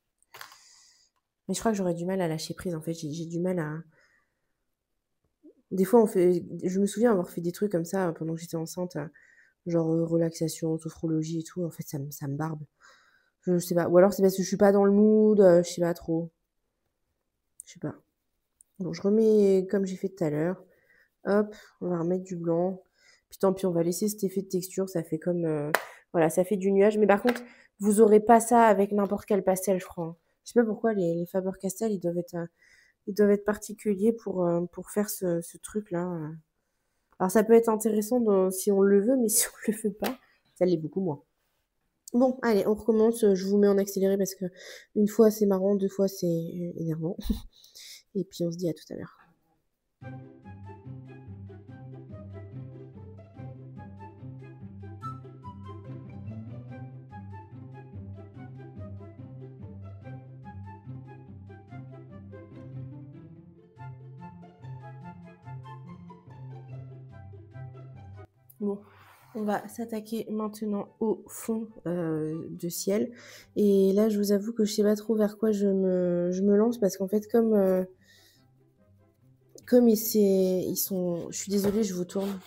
Mais je crois que j'aurais du mal à lâcher prise, en fait. J'ai du mal à... Des fois, on fait... Je me souviens avoir fait des trucs comme ça pendant que j'étais enceinte, genre relaxation, sophrologie et tout. En fait, ça me barbe. Je sais pas. Ou alors, c'est parce que je suis pas dans le mood, je sais pas trop. Je sais pas. Bon, je remets comme j'ai fait tout à l'heure. Hop, on va remettre du blanc. Puis tant pis, on va laisser cet effet de texture. Ça fait comme... voilà, ça fait du nuage. Mais par contre, vous aurez pas ça avec n'importe quel pastel, je crois, hein. Je sais pas pourquoi les Faber-Castell, ils doivent être particuliers pour faire ce truc-là. Alors ça peut être intéressant si on le veut, mais si on le veut pas, ça l'est beaucoup moins. Bon, allez, on recommence. Je vous mets en accéléré parce que une fois c'est marrant, deux fois c'est énervant. Et puis on se dit à tout à l'heure. Bon, on va s'attaquer maintenant au fond de ciel. Et là, je vous avoue que je sais pas trop vers quoi je me lance parce qu'en fait, comme ils sont... Je suis désolée, je vous tourne.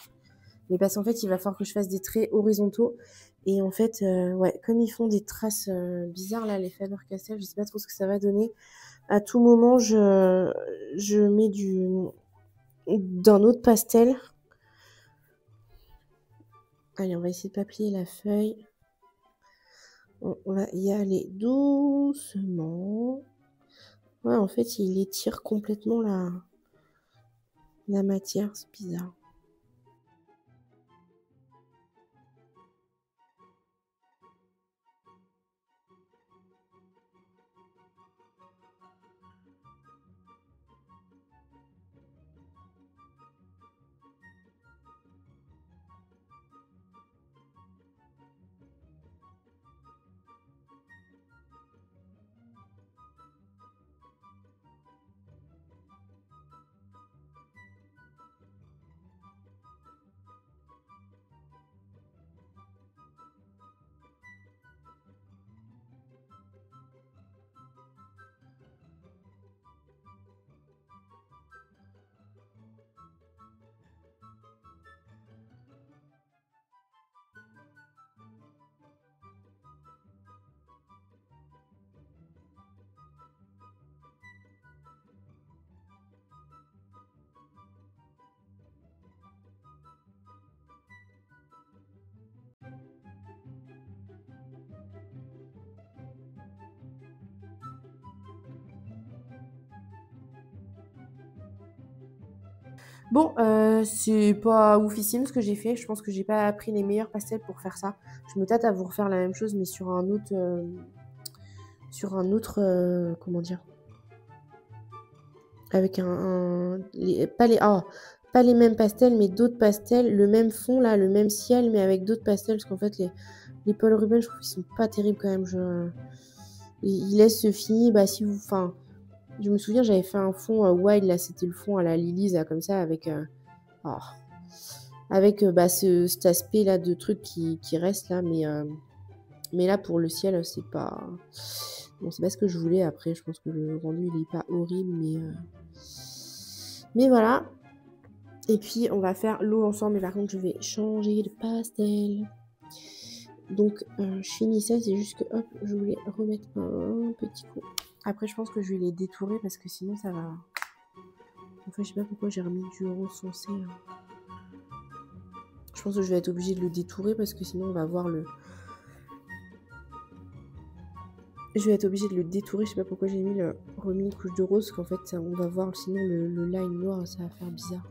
Mais parce qu'en fait, il va falloir que je fasse des traits horizontaux. Et en fait, ouais, comme ils font des traces bizarres là, les Faber-Castell, je sais pas trop ce que ça va donner. À tout moment, je mets d'un autre pastel. Allez, on va essayer de pas plier la feuille. On va y aller doucement. Ouais, en fait, il étire complètement la matière, c'est bizarre. Bon, c'est pas oufissime ce que j'ai fait. Je pense que j'ai pas pris les meilleurs pastels pour faire ça. Je me tâte à vous refaire la même chose, mais sur un autre, comment dire? Avec pas les mêmes pastels, mais d'autres pastels, le même fond là, le même ciel, mais avec d'autres pastels, parce qu'en fait les Paul Rubens, je trouve qu'ils sont pas terribles quand même. Ils laissent ce fini, bah si vous, enfin, je me souviens, j'avais fait un fond wild là, c'était le fond à la Lilies là, comme ça, oh, avec bah, cet aspect là de truc qui reste là, mais là pour le ciel, c'est pas, bon, c'est pas ce que je voulais. Après, je pense que le rendu il est pas horrible, mais voilà. Et puis on va faire l'eau ensemble, mais par contre je vais changer de pastel. Donc je finis ça, c'est juste que hop, je voulais remettre un petit coup. Après je pense que je vais les détourer parce que sinon ça va. Enfin je sais pas pourquoi j'ai remis du rose foncé. Je pense que je vais être obligée de le détourer parce que sinon on va voir le. Je vais être obligée de le détourer, je sais pas pourquoi j'ai remis une couche de rose, qu'en fait on va voir sinon le line noir, ça va faire bizarre.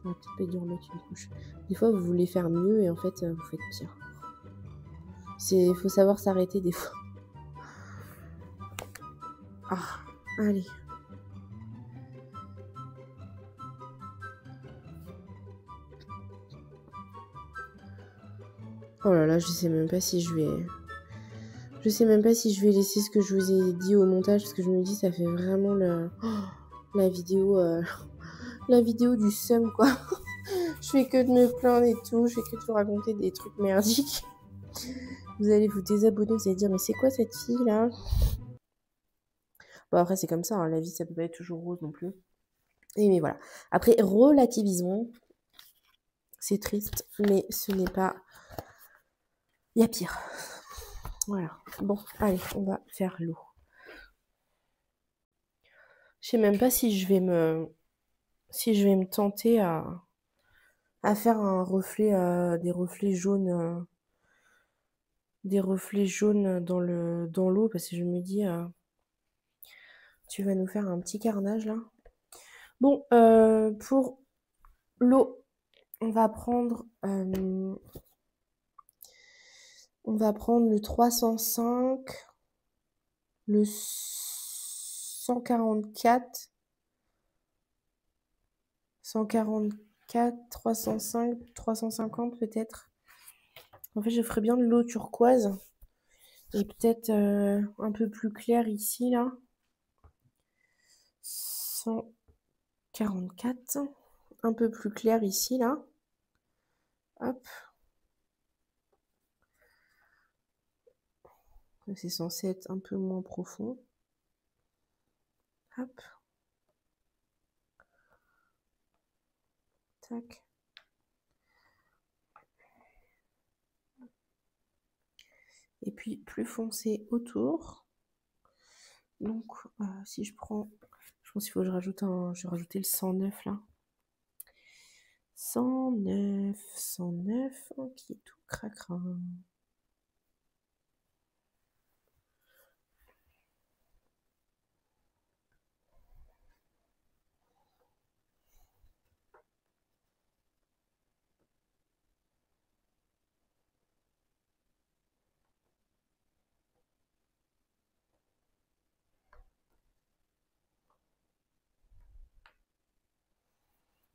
On va peut-être pas dû remettre une couche. Des fois vous voulez faire mieux et en fait vous faites pire. Faut savoir s'arrêter des fois. Ah, allez. Oh là là, je sais même pas si je vais. Je sais même pas si je vais laisser ce que je vous ai dit au montage parce que je me dis ça fait vraiment la vidéo la vidéo du seum quoi. Je fais que de me plaindre et tout, je fais que de vous raconter des trucs merdiques. Vous allez vous désabonner, vous allez dire mais c'est quoi cette fille là? Bon après c'est comme ça, hein, la vie ça peut pas être toujours rose non plus. Et mais voilà. Après relativisons. C'est triste, mais ce n'est pas. Il y a pire. Voilà. Bon, allez, on va faire l'eau. Je sais même pas si je vais me tenter à faire un reflet, des reflets jaunes dans l'eau, parce que je me dis, tu vas nous faire un petit carnage là. Bon, pour l'eau, on va prendre, le 305, le 144. 144, 305, 350 peut-être. En fait, je ferais bien de l'eau turquoise. Et peut-être un peu plus clair ici, là. 144. Un peu plus clair ici, là. Hop. C'est censé être un peu moins profond. Hop. Tac. Et puis plus foncé autour. Donc, si je prends, je pense qu'il faut que je rajoute je vais rajouter le 109 là. 109, 109, ok, tout craquera.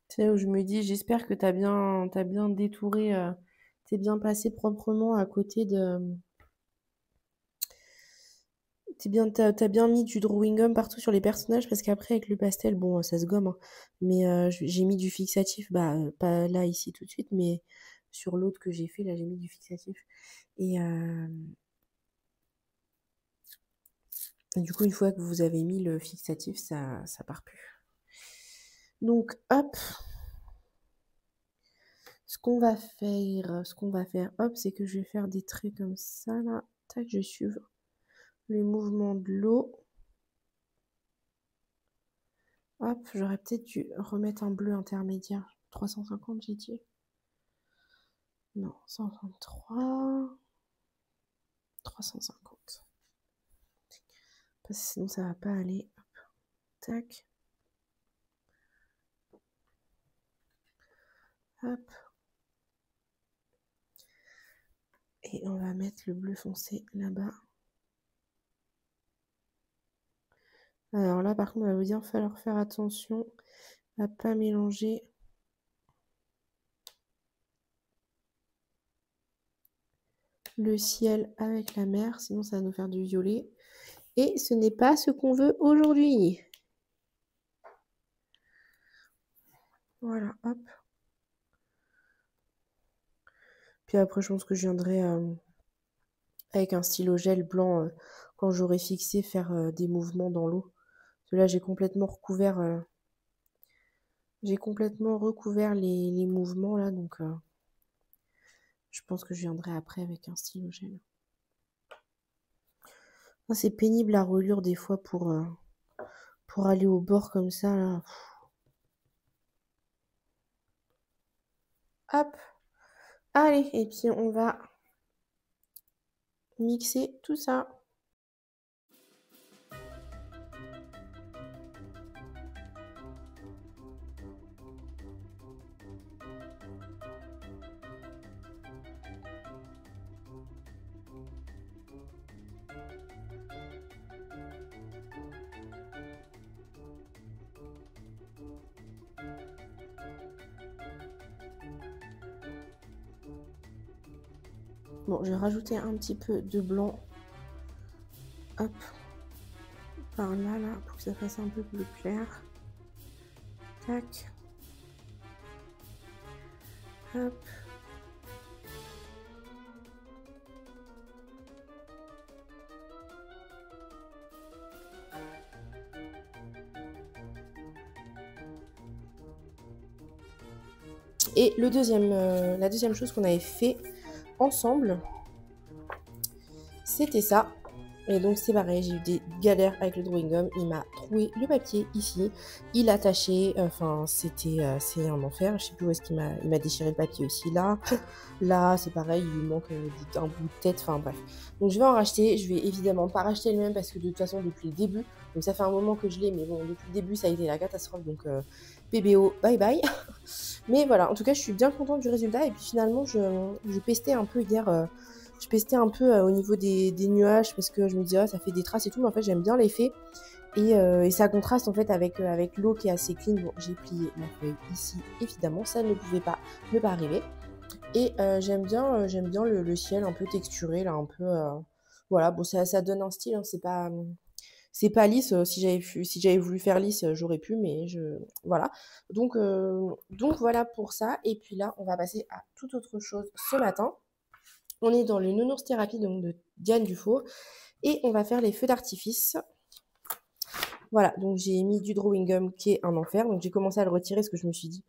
C'est là où je me dis, j'espère que t'as bien détouré, t'es bien passé proprement à côté de. T'as bien mis du drawing gum partout sur les personnages parce qu'après avec le pastel, bon, ça se gomme, hein. Mais j'ai mis du fixatif, bah pas là ici tout de suite, mais sur l'autre que j'ai fait, là j'ai mis du fixatif. Et du coup, une fois que vous avez mis le fixatif, ça part plus. Donc hop, ce qu'on va faire, hop, c'est que je vais faire des traits comme ça là. Tac, je suis le mouvement de l'eau. Hop, j'aurais peut-être dû remettre un bleu intermédiaire. 350, j'ai dit. Non, 123. 350. Parce que sinon, ça va pas aller. Hop. Tac. Hop. Et on va mettre le bleu foncé là-bas. Alors là, par contre, on va vous dire, il va falloir faire attention à pas mélanger le ciel avec la mer, sinon ça va nous faire du violet. Et ce n'est pas ce qu'on veut aujourd'hui. Voilà, hop. Puis après, je pense que je viendrai avec un stylo gel blanc quand j'aurai fixé faire des mouvements dans l'eau. Parce que là, j'ai complètement recouvert les mouvements là, donc je pense que je viendrai après avec un stylo gel. C'est pénible la reliure des fois pour aller au bord comme ça là. Hop, allez, et puis on va mixer tout ça. Bon, je vais rajouter un petit peu de blanc. Hop, par là, là, pour que ça fasse un peu plus clair. Tac. Hop. Et la deuxième chose qu'on avait fait ensemble, c'était ça. Et donc c'est pareil, j'ai eu des galères avec le drawing gum. Il m'a troué le papier ici, il a taché, enfin c'est un enfer. Je sais plus où est-ce qu'il m'a déchiré le papier aussi là. Là c'est pareil, il lui manque un bout de tête, enfin bref. Donc je vais en racheter, je vais évidemment pas racheter le même parce que de toute façon depuis le début, donc ça fait un moment que je l'ai, mais bon depuis le début ça a été la catastrophe, donc PBO, bye bye. Mais voilà, en tout cas je suis bien contente du résultat et puis finalement je pestais un peu hier. Je pestais un peu au niveau des nuages parce que je me disais ça fait des traces et tout, mais en fait j'aime bien l'effet et ça contraste en fait avec l'eau qui est assez clean. Bon, j'ai plié ma feuille ici, évidemment, ça ne pouvait pas ne pas arriver. Et j'aime bien le ciel un peu texturé là, un peu voilà, bon ça donne un style, hein, c'est pas lisse. Si j'avais voulu faire lisse, j'aurais pu, mais voilà. Donc voilà pour ça. Et puis là, on va passer à toute autre chose ce matin. On est dans le nounours thérapie donc de Diane Dufour et on va faire les feux d'artifice. Voilà, donc j'ai mis du drawing gum qui est un enfer. Donc j'ai commencé à le retirer parce que je me suis dit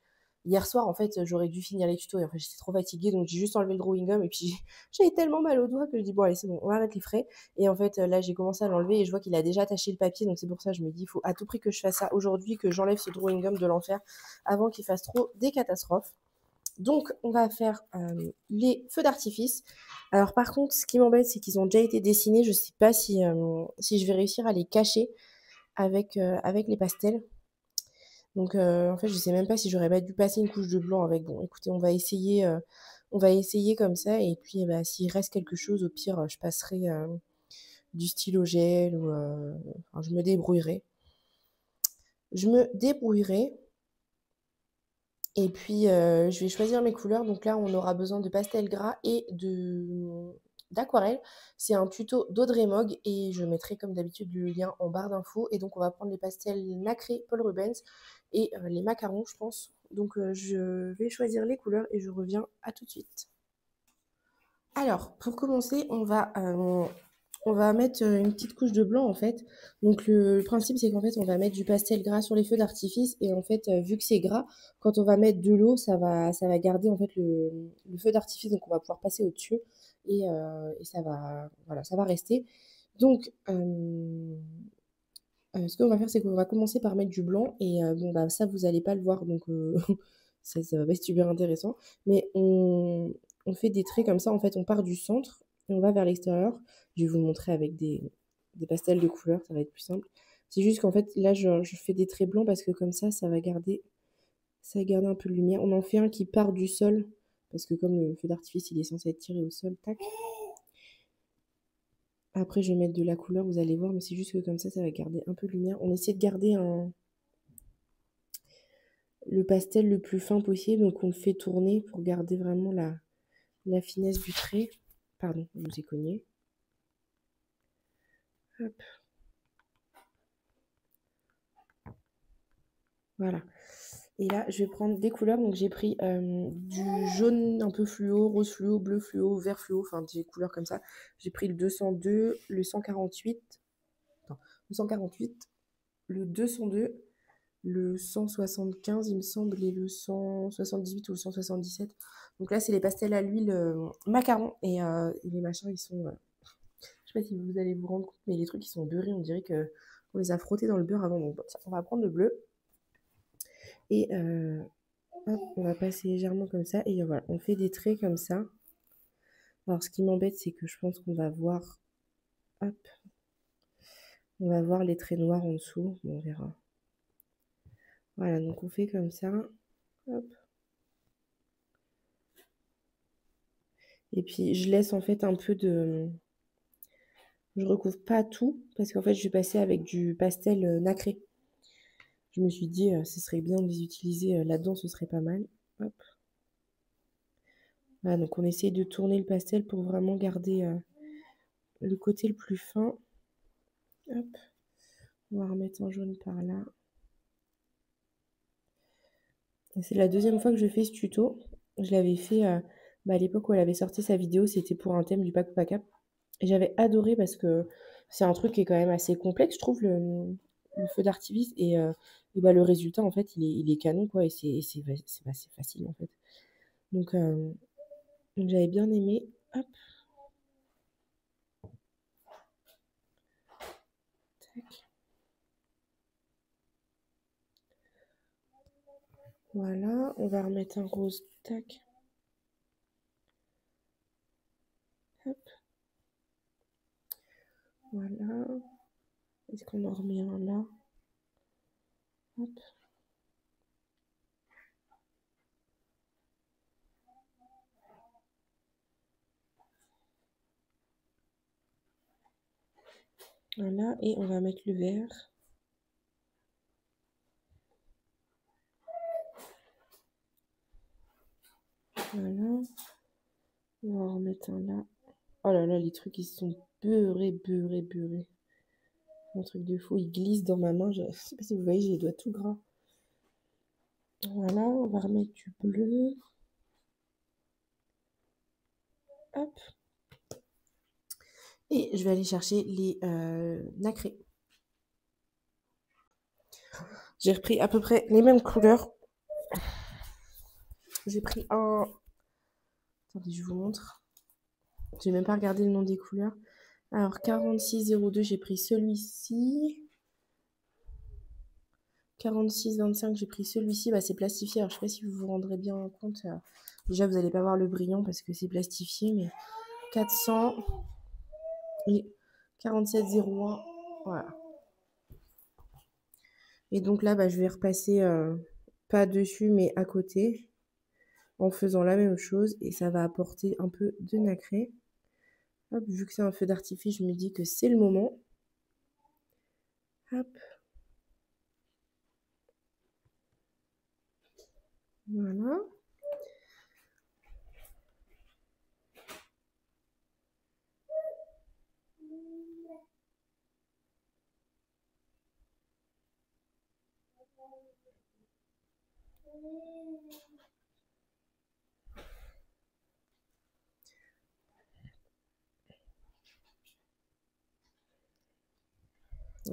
hier soir, en fait, j'aurais dû finir les tutos et en fait, j'étais trop fatiguée, donc j'ai juste enlevé le drawing gum et puis j'avais tellement mal aux doigts que je dis: «Bon allez, c'est bon, on arrête les frais» et en fait, là, j'ai commencé à l'enlever et je vois qu'il a déjà attaché le papier, donc c'est pour ça, je me dis: «Il faut à tout prix que je fasse ça aujourd'hui, que j'enlève ce drawing gum de l'enfer avant qu'il fasse trop des catastrophes». Donc, on va faire les feux d'artifice. Alors, par contre, ce qui m'embête, c'est qu'ils ont déjà été dessinés. Je ne sais pas si je vais réussir à les cacher avec les pastels. Donc, en fait, je ne sais même pas si j'aurais pas dû passer une couche de blanc avec. Bon, écoutez, on va essayer comme ça. Et puis, eh ben, s'il reste quelque chose, au pire, je passerai du stylo gel ou enfin, je me débrouillerai. Je me débrouillerai. Et puis, je vais choisir mes couleurs. Donc là, on aura besoin de pastel gras et d'aquarelle. C'est un tuto d'Audrey Mogg et je mettrai comme d'habitude le lien en barre d'infos. Et donc, on va prendre les pastels nacrés Paul Rubens et les macarons, je pense. Donc, je vais choisir les couleurs et je reviens à tout de suite. Alors, pour commencer, on va mettre une petite couche de blanc en fait. Donc le principe c'est qu'en fait on va mettre du pastel gras sur les feux d'artifice et en fait vu que c'est gras, quand on va mettre de l'eau, ça va garder en fait le feu d'artifice, donc on va pouvoir passer au-dessus et ça va, voilà, ça va rester. Donc ce qu'on va faire c'est qu'on va commencer par mettre du blanc et bon bah ça vous allez pas le voir donc ça va pas être super intéressant. Mais on fait des traits comme ça, en fait on part du centre et on va vers l'extérieur. Je vais vous montrer avec des pastels de couleurs, ça va être plus simple. C'est juste qu'en fait, là, je fais des traits blancs parce que comme ça va garder un peu de lumière. On en fait un qui part du sol, parce que comme le feu d'artifice, il est censé être tiré au sol, tac. Après, je vais mettre de la couleur, vous allez voir, mais c'est juste que comme ça va garder un peu de lumière. On essaie de garder le pastel le plus fin possible, donc on le fait tourner pour garder vraiment la finesse du trait. Pardon, je vous ai cogné. Hop. Voilà. Et là, je vais prendre des couleurs. Donc, j'ai pris du jaune un peu fluo, rose fluo, bleu fluo, vert fluo. Enfin, des couleurs comme ça. J'ai pris le 202, le 148. Non, le 148, le 202, le 175, il me semble, et le 178 ou le 177. Donc là, c'est les pastels à l'huile macaron. Et les machins, ils sont... je sais pas si vous allez vous rendre compte, mais les trucs, ils sont beurrés. On dirait qu'on les a frottés dans le beurre avant. Donc, on va prendre le bleu. Et hop, on va passer légèrement comme ça. Et voilà, on fait des traits comme ça. Alors, ce qui m'embête, c'est que je pense qu'on va voir... Hop. On va voir les traits noirs en dessous. Bon, on verra. Voilà, donc on fait comme ça. Hop. Et puis, je laisse en fait un peu de... Je recouvre pas tout, parce qu'en fait, je vais passer avec du pastel nacré. Je me suis dit, ce serait bien de les utiliser là-dedans, ce serait pas mal. Hop. Voilà, donc on essaye de tourner le pastel pour vraiment garder le côté le plus fin. Hop. On va remettre un jaune par là. C'est la deuxième fois que je fais ce tuto. Je l'avais fait à l'époque où elle avait sorti sa vidéo, c'était pour un thème du Pack Pack Up. Et j'avais adoré parce que c'est un truc qui est quand même assez complexe, je trouve, le feu d'artifice. Et le résultat, en fait, il est canon, quoi. Et c'est assez facile, en fait. Donc j'avais bien aimé. Hop. Tac. Voilà, on va remettre un rose. Tac. Hop. Voilà. Est-ce qu'on en remet un là? Hop. Voilà, et on va mettre le vert. Voilà. On va en remettre un là. Oh là là, les trucs, ils sont beurrés. Un truc de fou, ils glissent dans ma main. Je sais pas si vous voyez, j'ai les doigts tout gras. Voilà, on va remettre du bleu. Hop. Et je vais aller chercher les nacrés. J'ai repris à peu près les mêmes couleurs. J'ai pris un... Attendez, je vous montre. J'ai même pas regardé le nom des couleurs. Alors, 4602, j'ai pris celui-ci. 4625, j'ai pris celui-ci. Bah, c'est plastifié. Alors, je sais pas si vous vous rendrez bien compte. Déjà, vous n'allez pas voir le brillant parce que c'est plastifié, mais 400 et 4701. Voilà. Et donc là, bah, je vais repasser pas dessus, mais à côté, en faisant la même chose. Et ça va apporter un peu de nacré. Hop, vu que c'est un feu d'artifice, je me dis que c'est le moment. Hop. Voilà.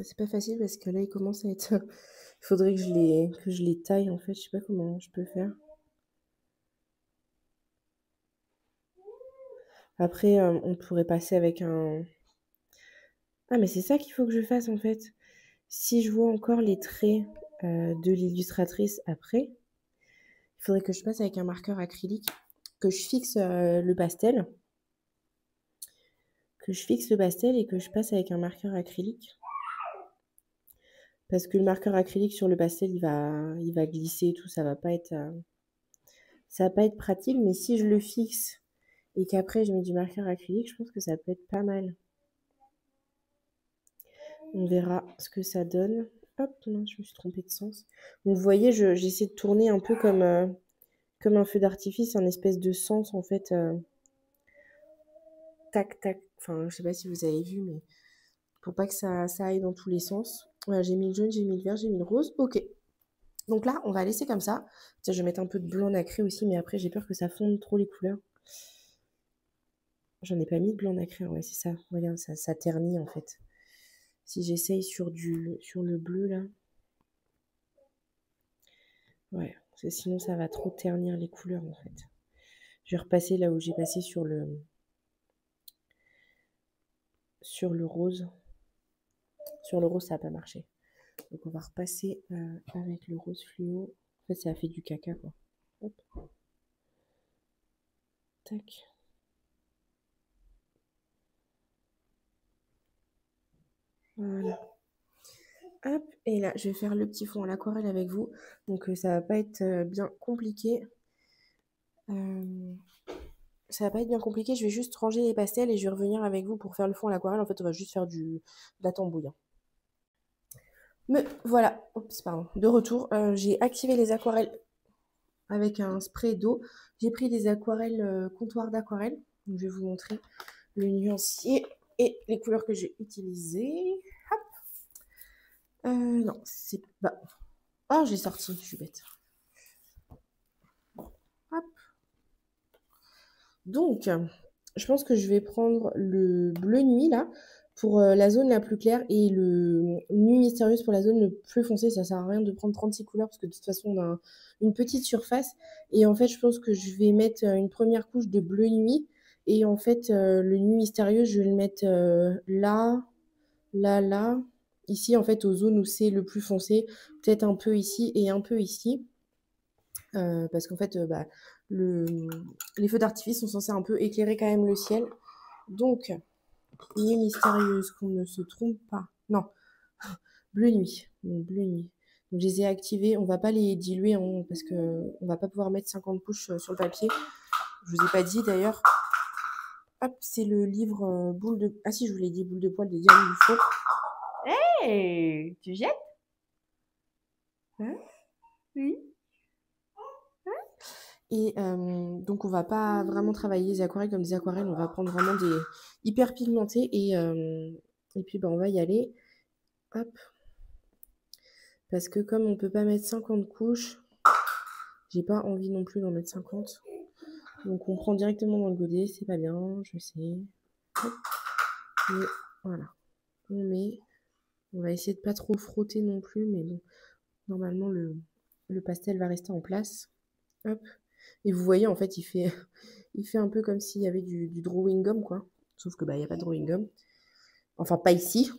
C'est pas facile parce que là, il commence à être... Il faudrait que je les taille, en fait. Je sais pas comment je peux faire. Après, on pourrait passer avec un... Ah, mais c'est ça qu'il faut que je fasse, en fait. Si je vois encore les traits de l'illustratrice après, il faudrait que je passe avec un marqueur acrylique, que je fixe le pastel. Que je fixe le pastel et que je passe avec un marqueur acrylique. Parce que le marqueur acrylique sur le pastel, il va glisser et tout, ça va pas être pratique. Mais si je le fixe et qu'après je mets du marqueur acrylique, je pense que ça peut être pas mal. On verra ce que ça donne. Hop, non, je me suis trompée de sens. Donc, vous voyez, j'essaie de tourner un peu comme un feu d'artifice, un espèce de sens en fait. Tac, tac. Enfin, je sais pas si vous avez vu, mais pour pas que ça aille dans tous les sens. Voilà, j'ai mis le jaune, j'ai mis le vert, j'ai mis le rose. Ok. Donc là, on va laisser comme ça. Tiens, je vais mettre un peu de blanc nacré aussi, mais après, j'ai peur que ça fonde trop les couleurs. J'en ai pas mis de blanc nacré, ouais, c'est ça. Regarde, ça ternit en fait. Si j'essaye sur le bleu là. Ouais, parce que sinon ça va trop ternir les couleurs en fait. Je vais repasser là où j'ai passé sur le rose. Sur le rose, ça n'a pas marché. Donc on va repasser avec le rose fluo. En fait, ça a fait du caca quoi. Hop. Tac. Voilà. Hop, et là, je vais faire le petit fond à l'aquarelle avec vous. Donc, ça va pas être bien compliqué. Ça va pas être bien compliqué. Je vais juste ranger les pastels et je vais revenir avec vous pour faire le fond à l'aquarelle. En fait, on va juste faire de la tambouille. Me voilà, oups, pardon, de retour. J'ai activé les aquarelles avec un spray d'eau. J'ai pris des aquarelles comptoir d'aquarelle. Donc, je vais vous montrer le nuancier et les couleurs que j'ai utilisées. Hop. Non, c'est pas... Oh, j'ai sorti, je suis bête. Hop. Donc, je pense que je vais prendre le bleu nuit, là, pour la zone la plus claire, et le nuit mystérieuse pour la zone le plus foncée. Ça sert à rien de prendre 36 couleurs, parce que de toute façon, on a une petite surface. Et en fait, je pense que je vais mettre une première couche de bleu nuit. Et en fait, le nuit mystérieux, je vais le mettre là, là, là. Ici, en fait, aux zones où c'est le plus foncé. Peut-être un peu ici et un peu ici. Parce qu'en fait, les feux d'artifice sont censés un peu éclairer quand même le ciel. Donc, nuit mystérieuse, qu'on ne se trompe pas. Non, bleu nuit. Donc, bleu nuit. Donc, je les ai activés. On va pas les diluer parce qu'on va pas pouvoir mettre 50 couches sur le papier. Je vous ai pas dit d'ailleurs. Hop, c'est le livre boule de... Ah si, je vous l'ai dit, boule de poil de Diane Dufaux. Hey, tu jettes? Hein? Oui. Et donc, on va pas vraiment travailler les aquarelles comme des aquarelles. On va prendre vraiment des hyper pigmentés. Et puis, ben, on va y aller. Hop. Parce que comme on peut pas mettre 50 couches, j'ai pas envie non plus d'en mettre 50. Donc, on prend directement dans le godet. C'est pas bien, je sais. Hop. Et voilà. On met. On va essayer de pas trop frotter non plus. Mais bon, normalement, le pastel va rester en place. Hop. Et vous voyez, en fait, il fait un peu comme s'il y avait du drawing gum, quoi. Sauf que, bah, il n'y a pas de drawing gum. Enfin, pas ici.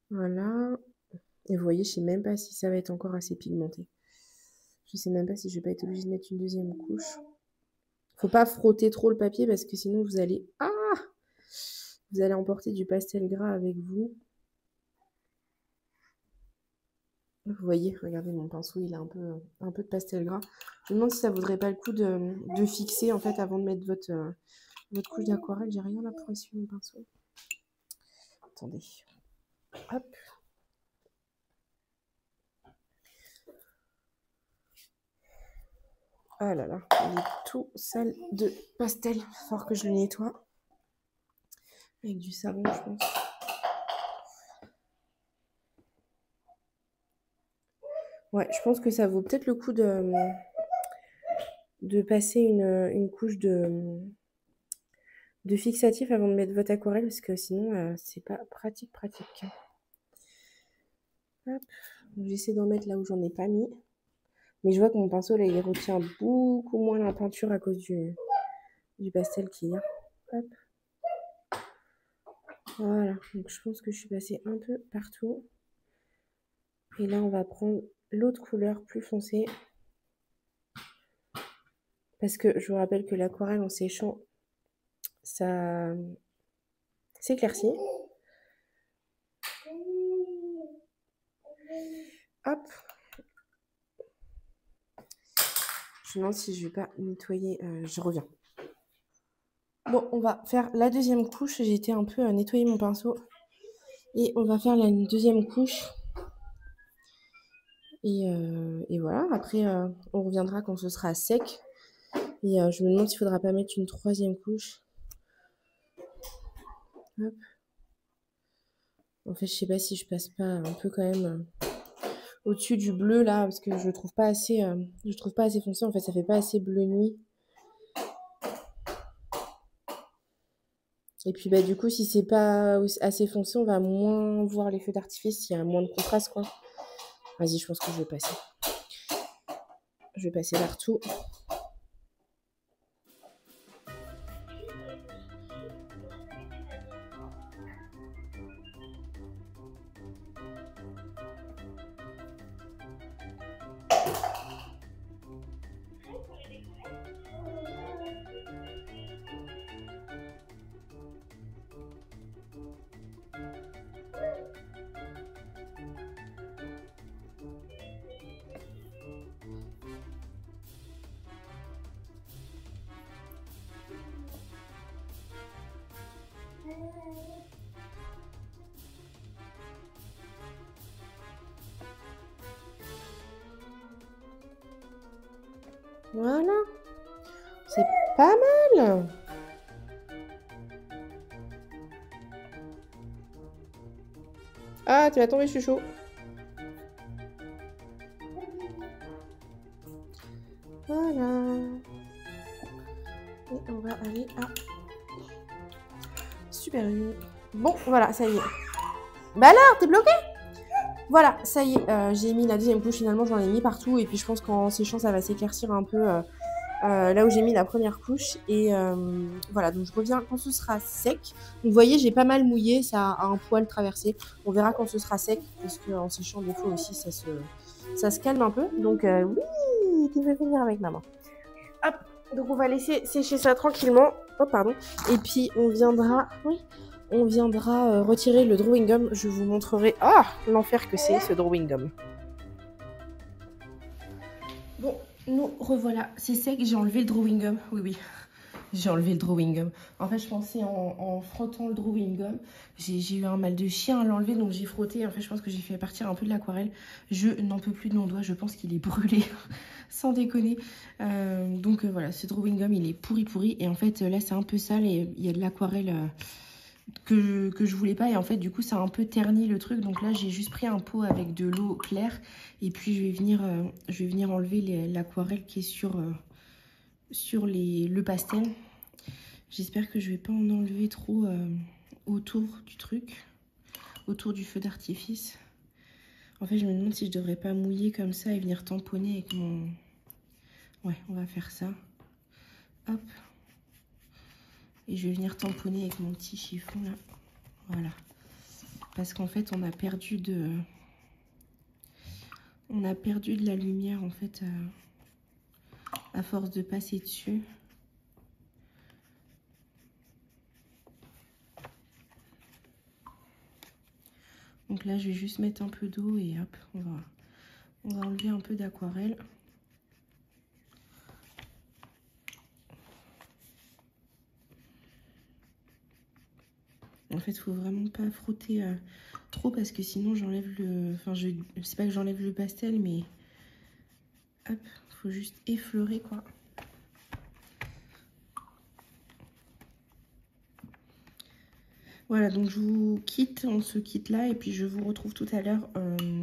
Voilà. Et vous voyez, je sais même pas si ça va être encore assez pigmenté. Je sais même pas si je vais pas être obligée de mettre une deuxième couche. Faut pas frotter trop le papier parce que sinon vous allez... Ah! Vous allez emporter du pastel gras avec vous. Vous voyez, regardez mon pinceau, il a un peu de pastel gras. Je me demande si ça vaudrait pas le coup de fixer en fait avant de mettre votre couche d'aquarelle. J'ai rien là pour essuyer mon pinceau. Attendez. Hop. Ah là là, il est tout sale de pastel. Il va falloir que je le nettoie. Avec du savon, je pense. Ouais, je pense que ça vaut peut-être le coup de passer une couche de fixatif avant de mettre votre aquarelle parce que sinon, c'est pas pratique. Hop. J'essaie d'en mettre là où j'en ai pas mis. Mais je vois que mon pinceau, là, il retient beaucoup moins la peinture à cause du pastel qu'il y a. Hop. Voilà. Donc, je pense que je suis passée un peu partout. Et là, on va prendre l'autre couleur plus foncée. Parce que je vous rappelle que l'aquarelle, en séchant, ça s'éclaircit. Hop. Je me demande si je vais pas nettoyer. Je reviens. Bon, on va faire la deuxième couche. J'ai été un peu nettoyer mon pinceau. Et on va faire la deuxième couche. Et voilà. Après, on reviendra quand ce sera sec. Et je me demande s'il ne faudra pas mettre une troisième couche. Hop. En fait, je sais pas si je passe pas un peu quand même au-dessus du bleu là, parce que je trouve pas assez foncé. En fait, ça fait pas assez bleu nuit. Et puis bah du coup, si c'est pas assez foncé, on va moins voir les feux d'artifice. Il y a moins de contraste, quoi. Vas-y, je pense que je vais passer. Je vais passer partout. Voilà. C'est pas mal. Ah, tu vas tomber, je suis chaud. Voilà. Et on va aller à Super U. Bon, voilà, ça y est. Bah alors, t'es bloqué? Voilà, ça y est, j'ai mis la deuxième couche, finalement j'en ai mis partout et puis je pense qu'en séchant ça va s'éclaircir un peu là où j'ai mis la première couche et voilà, donc je reviens quand ce sera sec. Donc vous voyez, j'ai pas mal mouillé, ça a un poil traversé. On verra quand ce sera sec parce qu'en séchant des fois aussi ça se calme un peu. Donc oui, tu veux venir avec maman. Hop, donc on va laisser sécher ça tranquillement. Oh pardon. Et puis on viendra, retirer le drawing gum. Je vous montrerai l'enfer que c'est ce drawing gum. Bon, nous revoilà. C'est sec, j'ai enlevé le drawing gum. Oui. J'ai enlevé le drawing gum. En fait, je pensais en frottant le drawing gum. J'ai eu un mal de chien à l'enlever, donc j'ai frotté. En fait, je pense que j'ai fait partir un peu de l'aquarelle. Je n'en peux plus de mon doigt. Je pense qu'il est brûlé, sans déconner. Donc voilà, ce drawing gum, il est pourri. Et en fait, là, c'est un peu sale et il y a de l'aquarelle que je voulais pas. Et en fait, du coup, ça a un peu terni le truc. Donc là, j'ai juste pris un pot avec de l'eau claire. Et puis, je vais venir enlever l'aquarelle qui est sur le pastel. J'espère que je vais pas en enlever trop autour du truc, autour du feu d'artifice. En fait, je me demande si je devrais pas mouiller comme ça et venir tamponner avec Ouais, on va faire ça. Hop. Et je vais venir tamponner avec mon petit chiffon là. Voilà. Parce qu'en fait, on a perdu de la lumière en fait à force de passer dessus. Donc là, je vais juste mettre un peu d'eau et hop, on va enlever un peu d'aquarelle. En fait, il faut vraiment pas frotter trop parce que sinon j'enlève le... Enfin, c'est pas que j'enlève le pastel, mais hop, faut juste effleurer quoi. Voilà, donc je vous quitte, on se quitte là et puis je vous retrouve tout à l'heure.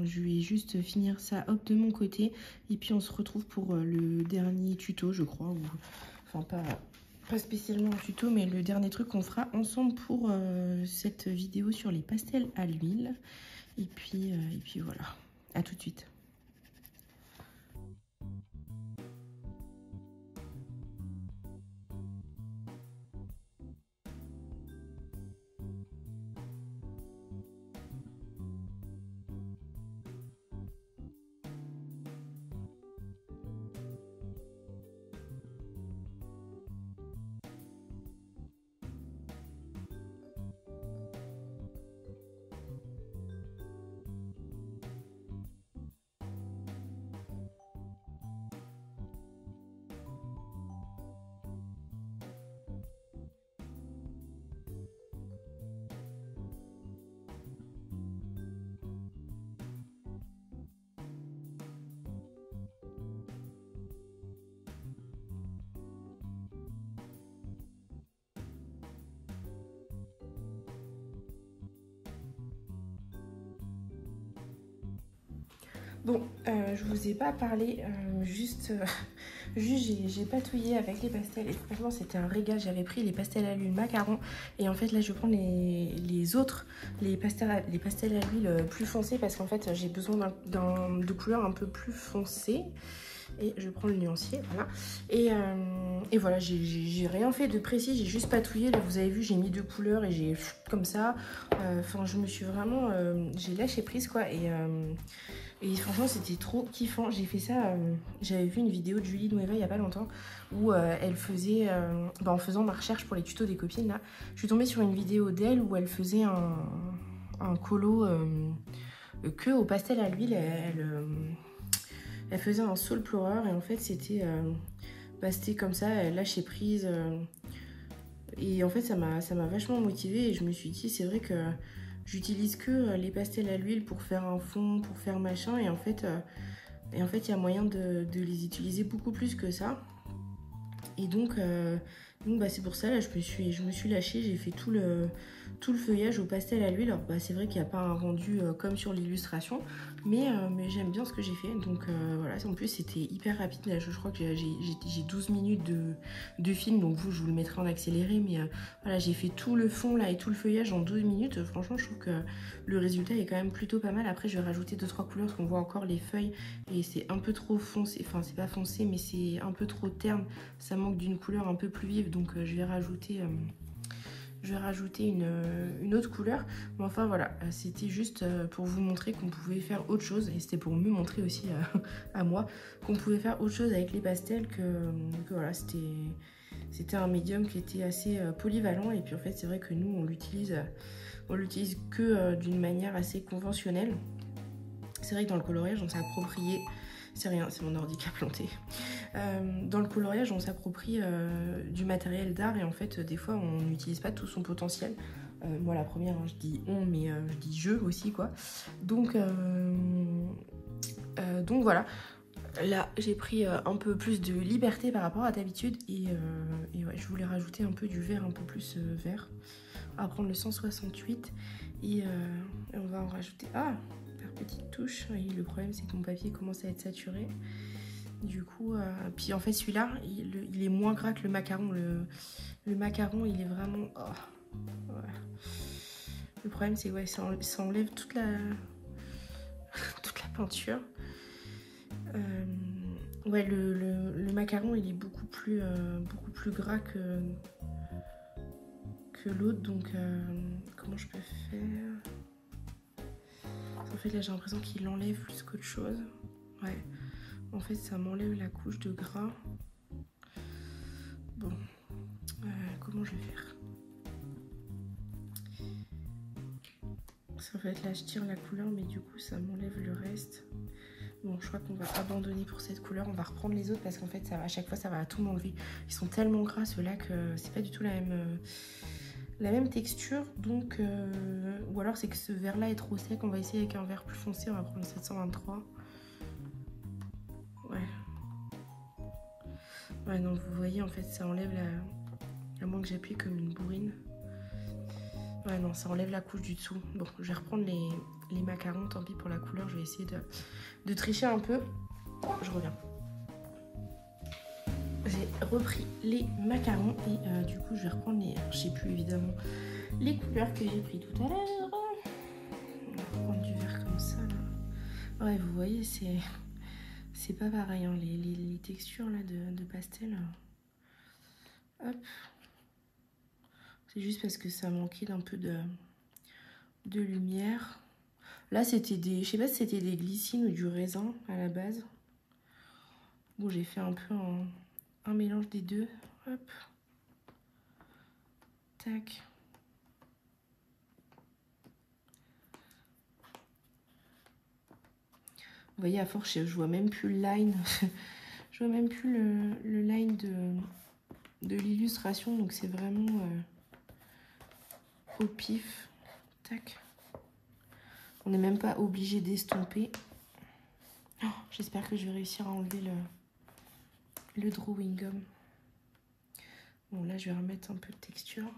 Je vais juste finir ça hop de mon côté et puis on se retrouve pour le dernier tuto, je crois. Enfin, pas spécialement un tuto, mais le dernier truc qu'on fera ensemble pour cette vidéo sur les pastels à l'huile. Et puis voilà, à tout de suite. Bon, je vous ai pas parlé, juste j'ai patouillé avec les pastels et franchement c'était un régal. J'avais pris les pastels à l'huile macaron et en fait là je prends les autres, les pastels à l'huile plus foncés parce qu'en fait j'ai besoin de couleurs un peu plus foncées. Et je prends le nuancier, voilà. Et voilà, j'ai rien fait de précis, j'ai juste patouillé. Là, vous avez vu, j'ai mis 2 couleurs et j'ai comme ça. Enfin, je me suis vraiment... j'ai lâché prise, quoi. Et franchement, c'était trop kiffant. J'ai fait ça... j'avais vu une vidéo de Julie Nueva il y a pas longtemps où elle faisait... en faisant ma recherche pour les tutos des copines, là, je suis tombée sur une vidéo d'elle où elle faisait un colo que au pastel à l'huile. Elle faisait un soul plorer et en fait c'était comme ça, elle lâchait prise et en fait ça m'a vachement motivée et je me suis dit c'est vrai que j'utilise que les pastels à l'huile pour faire un fond, pour faire machin et en fait il y a moyen de les utiliser beaucoup plus que ça et donc bah, c'est pour ça là je me suis lâchée, j'ai fait tout le feuillage au pastel à l'huile. Alors bah, c'est vrai qu'il n'y a pas un rendu comme sur l'illustration, mais j'aime bien ce que j'ai fait. Donc voilà, en plus c'était hyper rapide. Là, je crois que j'ai 12 minutes de film, donc je vous le mettrai en accéléré. Mais voilà, j'ai fait tout le fond là et tout le feuillage en 12 minutes. Franchement, je trouve que le résultat est quand même plutôt pas mal. Après, je vais rajouter 2-3 couleurs parce qu'on voit encore les feuilles et c'est un peu trop foncé. Enfin, c'est pas foncé, mais c'est un peu trop terne. Ça manque d'une couleur un peu plus vive, donc je vais rajouter une autre couleur. Mais enfin voilà, c'était juste pour vous montrer qu'on pouvait faire autre chose. Et c'était pour me montrer aussi à moi qu'on pouvait faire autre chose avec les pastels. Que voilà, c'était un médium qui était assez polyvalent. Et puis en fait c'est vrai que nous on l'utilise que d'une manière assez conventionnelle. C'est vrai que dans le coloriage on s'est approprié... C'est rien, c'est mon ordi qui a planté. Dans le coloriage, on s'approprie du matériel d'art et en fait, des fois, on n'utilise pas tout son potentiel. Moi, la première, hein, je dis on, mais je dis je aussi, quoi. Donc voilà. Là, j'ai pris un peu plus de liberté par rapport à d'habitude et ouais, je voulais rajouter un peu du vert, un peu plus vert. On va prendre le 168 et on va en rajouter... Ah, petite touche. Et le problème, c'est que mon papier commence à être saturé. Du coup, puis en fait, celui-là, il est moins gras que le macaron. Le macaron, il est vraiment... Oh, ouais. Le problème, c'est que ouais, ça enlève toute la peinture. Ouais, le macaron, il est beaucoup plus gras que l'autre. Donc, comment je peux faire? En fait, là, j'ai l'impression qu'il enlève plus qu'autre chose. Ouais. En fait, ça m'enlève la couche de gras. Bon. Comment je vais faire? Parce qu'en fait, là, je tire la couleur, mais du coup, ça m'enlève le reste. Bon, je crois qu'on va abandonner pour cette couleur. On va reprendre les autres parce qu'en fait, à chaque fois, ça va tout m'enlever. Ils sont tellement gras, ceux-là, que c'est pas du tout la même texture. Donc, ou alors, c'est que ce vert-là est trop sec. On va essayer avec un vert plus foncé. On va prendre le 723. Ouais. Ouais, non, vous voyez, en fait, ça enlève à moins que j'appuie comme une bourrine. Ouais, non, ça enlève la couche du dessous. Bon, je vais reprendre les macarons. Tant pis pour la couleur. Je vais essayer de tricher un peu. Je reviens. J'ai repris les macarons et du coup je vais reprendre je sais plus évidemment les couleurs que j'ai pris tout à l'heure. On va reprendre du vert comme ça là. Ouais, vous voyez, c'est pas pareil hein, les textures là de pastel. Hop. C'est juste parce que ça manquait d'un peu de lumière. Là c'était je sais pas si c'était des glycines ou du raisin à la base. Bon, j'ai fait un peu un mélange des deux. Hop. Tac. Vous voyez, à force, je vois même plus le line. Je vois même plus le line de l'illustration. Donc, c'est vraiment au pif. Tac. On n'est même pas obligé d'estomper. Oh, j'espère que je vais réussir à enlever le drawing gum. Bon, là, je vais remettre un peu de texture.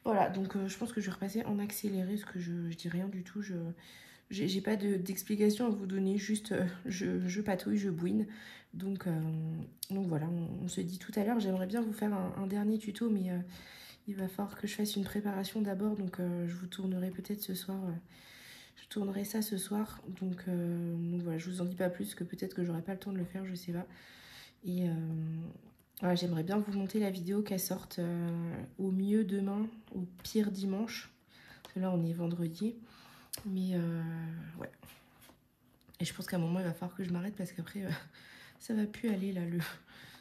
Voilà, donc je pense que je vais repasser en accéléré, parce que je dis rien du tout. J'ai pas d'explication à vous donner, juste je patouille, je bouine. Donc voilà, on se dit tout à l'heure. J'aimerais bien vous faire un dernier tuto, mais il va falloir que je fasse une préparation d'abord. Donc je vous tournerai peut-être ce soir. Je tournerai ça ce soir. Donc voilà, je vous en dis pas plus, que peut-être que j'aurai pas le temps de le faire, je sais pas. Et voilà, j'aimerais bien vous monter la vidéo, qu'elle sorte au mieux demain, au pire dimanche. Parce que là, on est vendredi. Mais ouais. Et je pense qu'à un moment, il va falloir que je m'arrête parce qu'après, ça va plus aller là,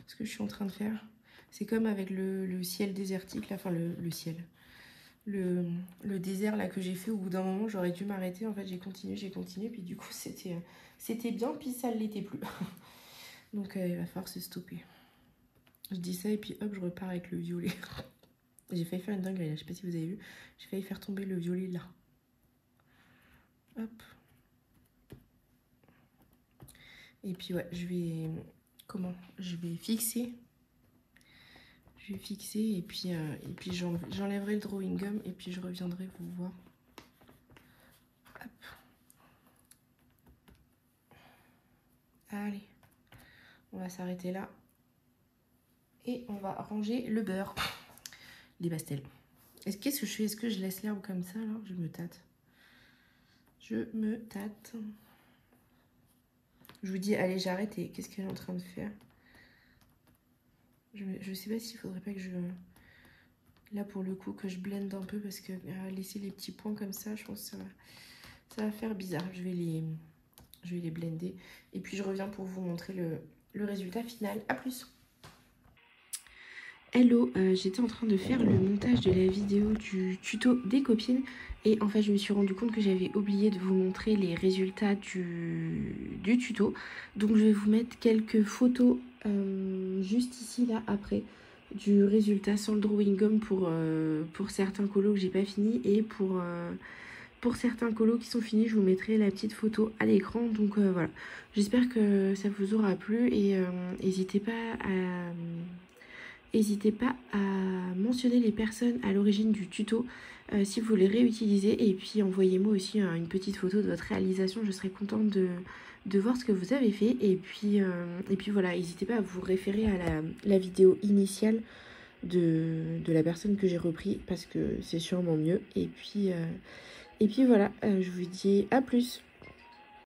ce que je suis en train de faire. C'est comme avec le ciel désertique, là, enfin le ciel. Le désert là que j'ai fait, au bout d'un moment, j'aurais dû m'arrêter. En fait, j'ai continué, puis du coup, c'était bien, puis ça ne l'était plus. Donc, il va falloir se stopper. Je dis ça et puis hop, je repars avec le violet. J'ai failli faire une dinguerie là, je sais pas si vous avez vu. J'ai failli faire tomber le violet là. Hop. Et puis ouais, je vais... Comment? Je vais fixer. Je vais fixer et puis j'enlèverai le drawing gum et puis je reviendrai vous voir. Hop. Allez. On va s'arrêter là. Et on va ranger le beurre. Les pastels. Qu'est-ce que je fais? Est-ce que je laisse l'herbe comme ça là? Je me tâte. Je me tâte. Je vous dis, allez, j'arrête et qu'est-ce qu'elle est en train de faire? Je sais pas s'il faudrait pas que je... Là, pour le coup, que je blende un peu parce que laisser les petits points comme ça, je pense que ça va faire bizarre. Je vais les blender. Et puis, je reviens pour vous montrer le résultat final. A plus! Hello, j'étais en train de faire le montage de la vidéo du tuto des copines et en fait je me suis rendu compte que j'avais oublié de vous montrer les résultats du tuto. Donc je vais vous mettre quelques photos juste ici là après du résultat sans le drawing gum pour certains colos que j'ai pas fini et pour certains colos qui sont finis, je vous mettrai la petite photo à l'écran. Donc voilà, j'espère que ça vous aura plu et n'hésitez pas à mentionner les personnes à l'origine du tuto si vous voulez réutiliser. Et puis envoyez-moi aussi une petite photo de votre réalisation. Je serai contente de voir ce que vous avez fait. Et puis voilà, n'hésitez pas à vous référer à la vidéo initiale de la personne que j'ai repris parce que c'est sûrement mieux. Et puis voilà, je vous dis à plus.